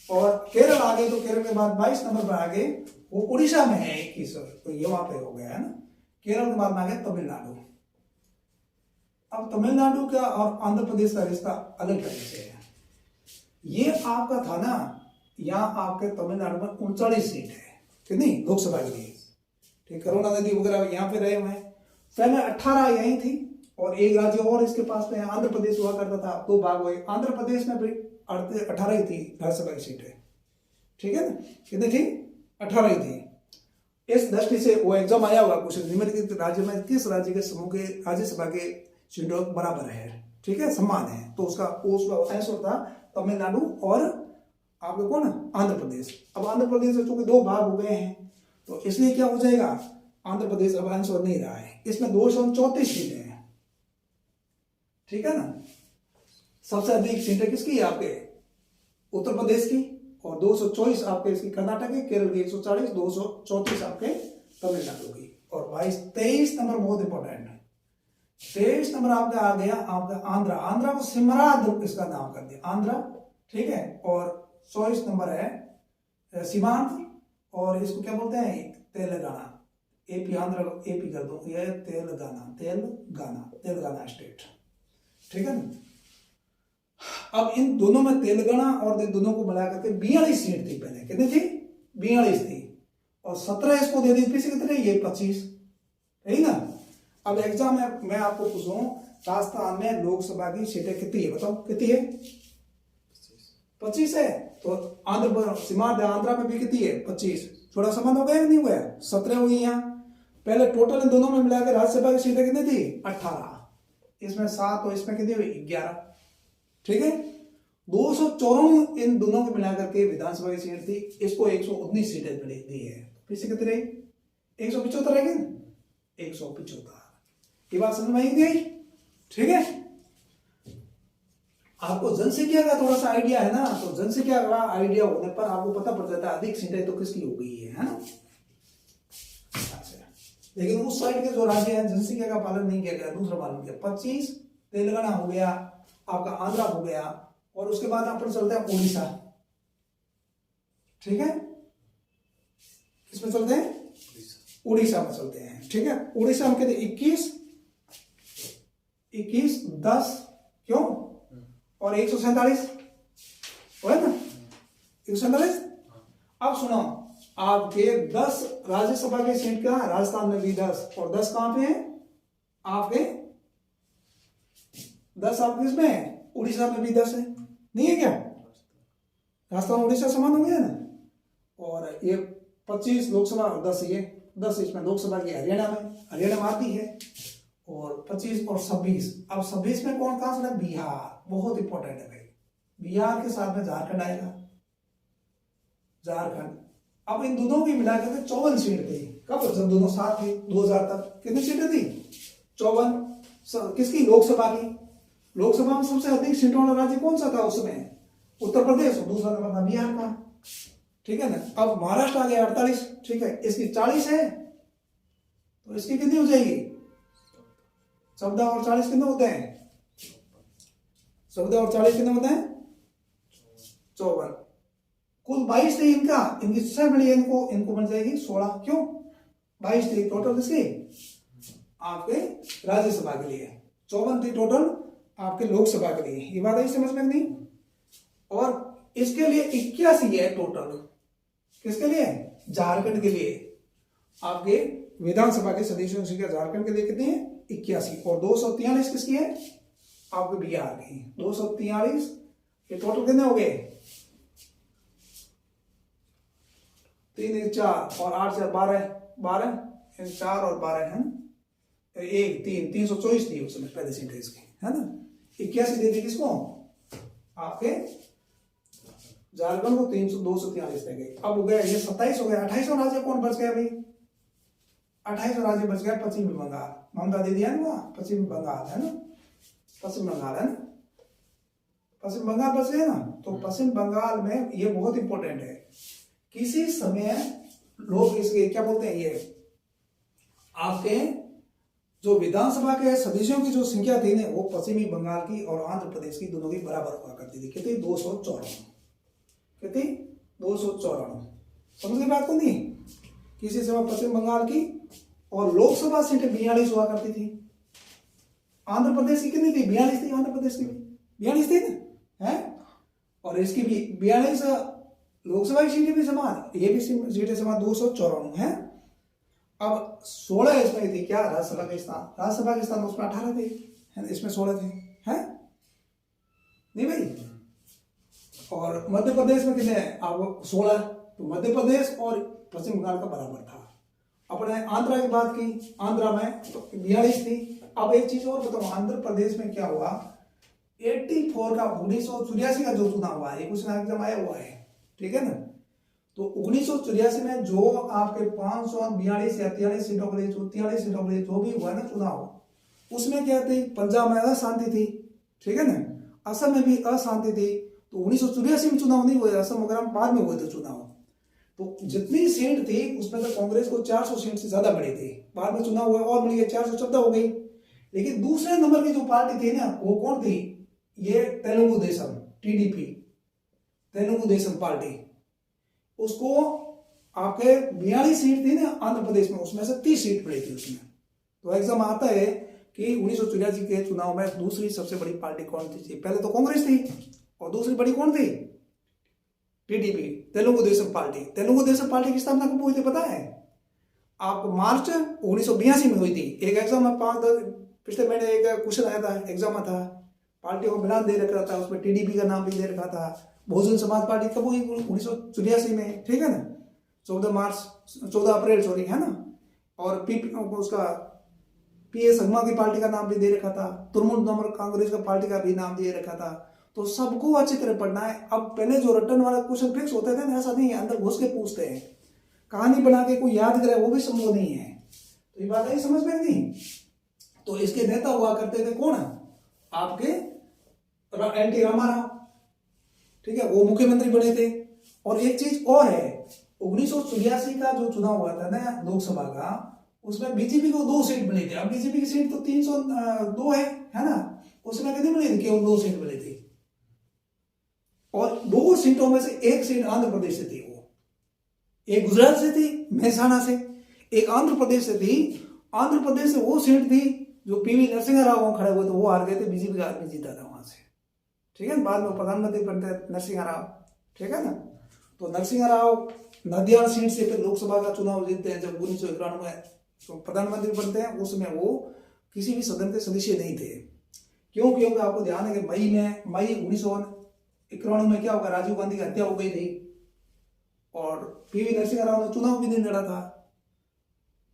और केरल आ गए, तो केरल के बाद 22 नंबर पर आ गए, वो उड़ीसा में है 21, तो ये वहां पे हो गया है ना। केरल के बाद में आ गया तमिलनाडु। अब तमिलनाडु का और आंध्र प्रदेश का रिश्ता अलग तरह से है। ये आपका था ना, यहाँ आपके तमिलनाडु में 39 सीट है, कितनी, लोकसभा के लिए, ठीक, करुणा नदी वगैरह यहाँ पे रहे हुए हैं। पहले 18 यही थी, और एक राज्य और इसके पास में आंध्र प्रदेश हुआ करता था, 2 भाग हुए। आंध्र प्रदेश में भी 18 ही थी राज्यसभा की सीटें, ठीक है ना, कितनी थी, 18 ही थी। इस दृष्टि से वो एग्जाम आया हुआ कुछ निम्नलिखित राज्य में किस राज्य के समूह के राज्यसभा के सीटों बराबर है, ठीक है, समान है, तो उसका आंसर था तमिलनाडु और आपके कौन, आंध्र प्रदेश। अब आंध्र प्रदेश में चूंकि 2 भाग हो गए हैं, तो इसलिए क्या हो जाएगा, आंध्र प्रदेश अब आंसर नहीं रहा है, इसमें 234 सीटें हैं, ठीक है ना। सबसे अधिक सीटें किसकी है, आपके उत्तर प्रदेश की, और 224 आपके इसकी कर्नाटक की, केरल की 140, 234 आपके तमिलनाडु की। और 23 नंबर बहुत इंपॉर्टेंट है, 23 नंबर आपका आ गया आपका आंध्रा, आंध्रा को सिमराद इसका नाम कर दिया आंध्रा, ठीक है। और 24 नंबर है सीमांत, और इसको क्या बोलते हैं तेलंगाना, एपी आंध्र एपी कर दो, ये तेलंगाना तेलंगाना तेलंगाना स्टेट, ठीक है ना। अब इन दोनों में तेलंगाना और इन दोनों को मिला करके 42 सीट थी पहले, कितनी थी 42 थी, और 17 इसको दे दी, पीछे कितने ये 25, यही ना। अब एग्जाम में मैं आपको पूछूं राजस्थान में लोकसभा की सीटें कितनी है, बताओ कितनी है 25 है, तो आंध्र सीमांत आंध्रा में भी कितनी है 25, थोड़ा संबंध हो गया नहीं हुआ, 17 हुई यहाँ पहले। टोटल इन दोनों में मिलाकर राज्यसभा की सीटें कितनी थी 18, इसमें 7 और इसमें कितनी हुई 11, ठीक है। 254 इन दोनों को मिलाकर के विधानसभा की सीट थी, इसको 119 सीटें दी है, पीछे कितने रही 175 है, 175। ये बात समझ में आई नहीं, ठीक है। आपको जनसंख्या का थोड़ा सा आइडिया है ना, तो जनसंख्या का आइडिया होने पर आपको पता पड़ जाता है अधिक सीटें तो किसकी हो गई है ना। लेकिन उस साइड के जो राज्य हैं जनसंख्या का पालन नहीं किया गया, दूसरा पालन किया। 25 तेलंगाना हो गया, आपका आंध्रा हो गया, और उसके बाद अपन चलते हैं उड़ीसा, ठीक है। किसमें चलते हैं उड़ीसा में चलते हैं, ठीक है। उड़ीसा में कहते 21 10 क्यों और 147 है ना 147। अब सुनो आपके 10 राज्यसभा के सीट का राजस्थान में भी 10, और 10 कहां पे है आपके 10 आपके इसमें उड़ीसा में भी 10 है, नहीं है क्या, राजस्थान उड़ीसा समान हो गया ना। और ये 25 लोकसभा और 10 ये 10 इसमें लोकसभा की हरियाणा में आती है, और 25 और 26। अब 26 में कौन कहां से, बिहार, बहुत इंपॉर्टेंट है भाई, बिहार के साथ में झारखंड आएगा, झारखंड। अब इन दोनों की मिलाकर के 54 सीट थी, कब जब दोनों साथ थे 2000 तक, कितनी सीटें थी 54, किसकी लोकसभा की। लोकसभा में सबसे अधिक सीटों वाला राज्य कौन सा था उसमें, उत्तर प्रदेश, और दूसरा नंबर था बिहार का, ठीक है ना। अब महाराष्ट्र आ गया 48, ठीक है, इसकी 40 है, तो इसकी कितनी हो जाएगी 14 और 40 कितने होते हैं, 14 और 40 कितने होते हैं 54। कुल 22 थी इनकी सबसे बड़ी इनको बन जाएगी 16, क्यों 22 थी टोटल इसकी आपके राज्यसभा के लिए, 54 थी टोटल आपके लोकसभा के लिए। ये बात आई समझ में नहीं। और इसके लिए 81 है टोटल, किसके लिए झारखंड के लिए, आपके विधानसभा के सदस्यों की संख्या झारखंड के लिए कितनी है 81, और 243 किसकी है आपके बिहार की 243। ये टोटल कितने हो गए 3 1 4 और 8 4 12 12, 4 और 12 है ना, 1 3 324 थी उसमें पहले सीटें इसकी, है ना। 81 दे दी किसको आपके झारखंड को, 243 दे गए। अब हो गया ये 27 हो गया, 28 राज्य कौन बच गया भाई, 28 राज्य बच गया पश्चिम बंगाल, ममता दे दिया ना वहां, पश्चिम बंगाल है ना, पश्चिम बंगाल है ना, पश्चिम बंगाल बच गया ना। तो पश्चिम बंगाल में ये बहुत इंपॉर्टेंट है, किसी समय लोग इसके क्या बोलते हैं, ये आपके जो विधानसभा के सदस्यों की जो संख्या थी ना, वो पश्चिमी बंगाल की और आंध्र प्रदेश की दोनों की बराबर हुआ करती थी, कितनी 254, कितनी 254, समझ गए बात को नहीं। किसी समय पश्चिम बंगाल की और लोकसभा सीटें 42 हुआ करती थी, आंध्र प्रदेश की कितनी थी 42 थी, आंध्र प्रदेश की 42 थी ना है, और इसकी भी 42 लोकसभा की सीटें भी समान, ये भी सीटें समान 254 है। अब 16 इसमें थी क्या राज्यसभा के स्थान, राज्यसभा के स्थान उसमें 18 थे, है इसमें 16 थे, हैं नहीं भाई। और मध्य प्रदेश में कितने हैं आप 16, तो मध्य प्रदेश और पश्चिम बंगाल का बराबर था। अपने आंध्रा की बात की, आंध्रा में तो 42 थी। अब एक चीज और बताऊं, आंध्र प्रदेश में क्या हुआ 84 का 1984 का जो चुनाव हुआ है, कुछ एग्जाम आया हुआ है, ठीक है ना। तो 1984 में जो आपके 542 या 43 सीटों के लिए, जो 43 सीटों के लिए जो भी हुआ ना चुनाव, उसमें क्या थी पंजाब में अशांति थी, ठीक है ना, असम में भी अशांति थी। तो 1984 में चुनाव नहीं हुए, असम वगैरह में बाद में हुए थे चुनाव। तो जितनी सीट थी उसमें तो कांग्रेस को 400 सीट से ज्यादा मिली थी, बाद में चुनाव हुआ और मिली 414 हो गई। लेकिन दूसरे नंबर की जो पार्टी थी ना वो कौन थी, ये तेलुगु देशम, टीडीपी, तेलुगु देशम पार्टी। उसको आपके 42 सीट थी ना आंध्र प्रदेश में, उसमें से 30 सीट पड़ी थी उसमें। तो एग्जाम आता है कि 1984 के चुनाव में दूसरी सबसे बड़ी पार्टी कौन थी? पहले तो कांग्रेस थी और दूसरी बड़ी कौन थी? TDP, Telugu Desam party. Telugu Desam party की स्थापना कब हुई थी पता है आपको? मार्च 1982 में हुई थी। एक एग्जाम में पिछले महीने एक क्वेश्चन आया था, एग्जाम था, पार्टियों को मिलान दे रखा था, उसमें टीडीपी का नाम भी दे रखा था। बहुजन समाज पार्टी कब हुई? 1984 में, ठीक है ना, 14 अप्रैल सॉरी, है ना। और उसका पीए संगमा की पार्टी का नाम भी दे रखा था, तृणमूल कांग्रेस का पार्टी का भी नाम दे रखा था। तो सबको अच्छी तरह पढ़ना है। अब पहले जो रटन वाला क्वेश्चन फिक्स होते थे ना, ऐसा नहीं है, अंदर घुस के पूछते हैं, कहानी बना के कोई याद करे वो भी संभव नहीं है। तो ये बात है समझ में नहीं। तो इसके नेता हुआ करते थे कौन? आपके एनटी रामाराव, ठीक है, वो मुख्यमंत्री बने थे। और एक चीज और है, 1984 का जो चुनाव हुआ था ना लोकसभा का, उसमें बीजेपी को 2 सीट मिली थी। अब बीजेपी की सीट तो 302 है ना, उसमें कितनी मिली थी? केवल 2 सीट मिली थी। और 2 सीटों में से एक सीट आंध्र प्रदेश से थी, वो एक गुजरात से थी मेहसाणा से, एक आंध्र प्रदेश से थी। आंध्र प्रदेश से वो सीट थी जो पीवी नरसिंह राव वहां खड़े हुए थे, वो हार गए थे, बीजेपी का आदमी जीता था वहां से, ठीक है। बाद में प्रधानमंत्री बनते नरसिंह राव, ठीक है ना। तो नरसिंह राव नदियाल सीट से फिर लोकसभा का चुनाव जीतते हैं। जब 1991 तो प्रधानमंत्री बनते हैं, उसमें वो किसी भी सदन के सदस्य नहीं थे। क्यों? क्योंकि आपको ध्यान है कि मई 1991 में क्या होगा, राजीव गांधी की हत्या हो गई थी और पीवी नरसिंह राव ने चुनाव भी नहीं लड़ा था।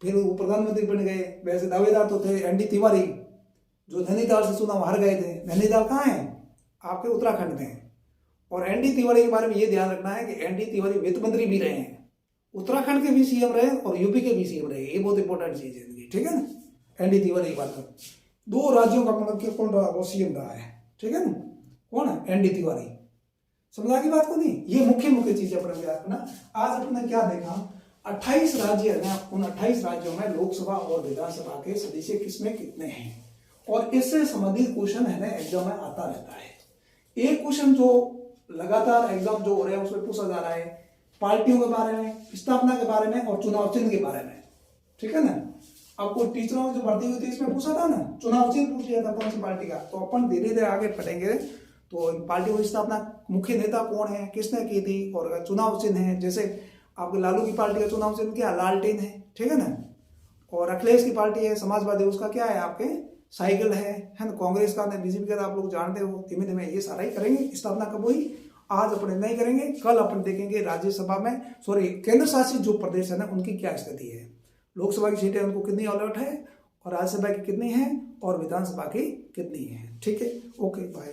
फिर वो प्रधानमंत्री बन गए। वैसे दावेदार तो थे एनडी तिवारी, जो नैनीताल से चुनाव हार गए थे। नैनीताल कहाँ है? आपके उत्तराखंड में। और एनडी तिवारी के बारे में ये ध्यान रखना है कि एनडी तिवारी वित्त मंत्री भी रहे हैं, उत्तराखंड के भी सीएम रहे और यूपी के भी सीएम रहे। ये बहुत इंपॉर्टेंट चीज है इनकी, ठीक है ना। एनडी तिवारी की बात कर, 2 राज्यों का मतलब कौन रहा? वो सीएम रहा है, ठीक है ना। कौन है? एनडी तिवारी। समझा की बात को नहीं? ये मुख्य चीजें अपन याद रखना। आज अपन ने क्या देखा, 28 राज्य है ना, उन 28 राज्यों में लोकसभा और विधानसभा के सदस्य किसमें कितने हैं, और इससे संबंधित क्वेश्चन है ना एग्जाम में आता रहता है। एक क्वेश्चन जो लगातार एग्जाम जो हो रहे हैं उसमें पूछा जा रहा है पार्टियों के बारे में, स्थापना के बारे में और चुनाव चिन्ह के बारे में, ठीक है ना। आपको टीचरों की जो भर्ती हुई थी इसमें पूछा था ना, चुनाव चिन्ह पूछ लिया था कौन सी पार्टी का। तो अपन धीरे धीरे आगे पढ़ेंगे तो पार्टियों की स्थापना, मुख्य नेता कौन है, किसने की थी, और चुनाव चिन्ह है। जैसे आपके लालू की पार्टी का चुनाव चिन्ह क्या? लालटेन है, ठीक है ना। और अखिलेश की पार्टी है समाजवादी, उसका क्या है? आपके साइकिल है ना। कांग्रेस का, बीजेपी का आप लोग जानते हो। धीमे धीमे ये सारा ही करेंगे। स्थापना कब हुई आज अपन नहीं करेंगे, कल अपन देखेंगे राज्यसभा में, सॉरी केंद्र शासित जो प्रदेश है ना उनकी क्या स्थिति है, लोकसभा की सीटें उनको कितनी अलॉट है और राज्यसभा की कितनी है और विधानसभा की कितनी है, ठीक है। Okay bye.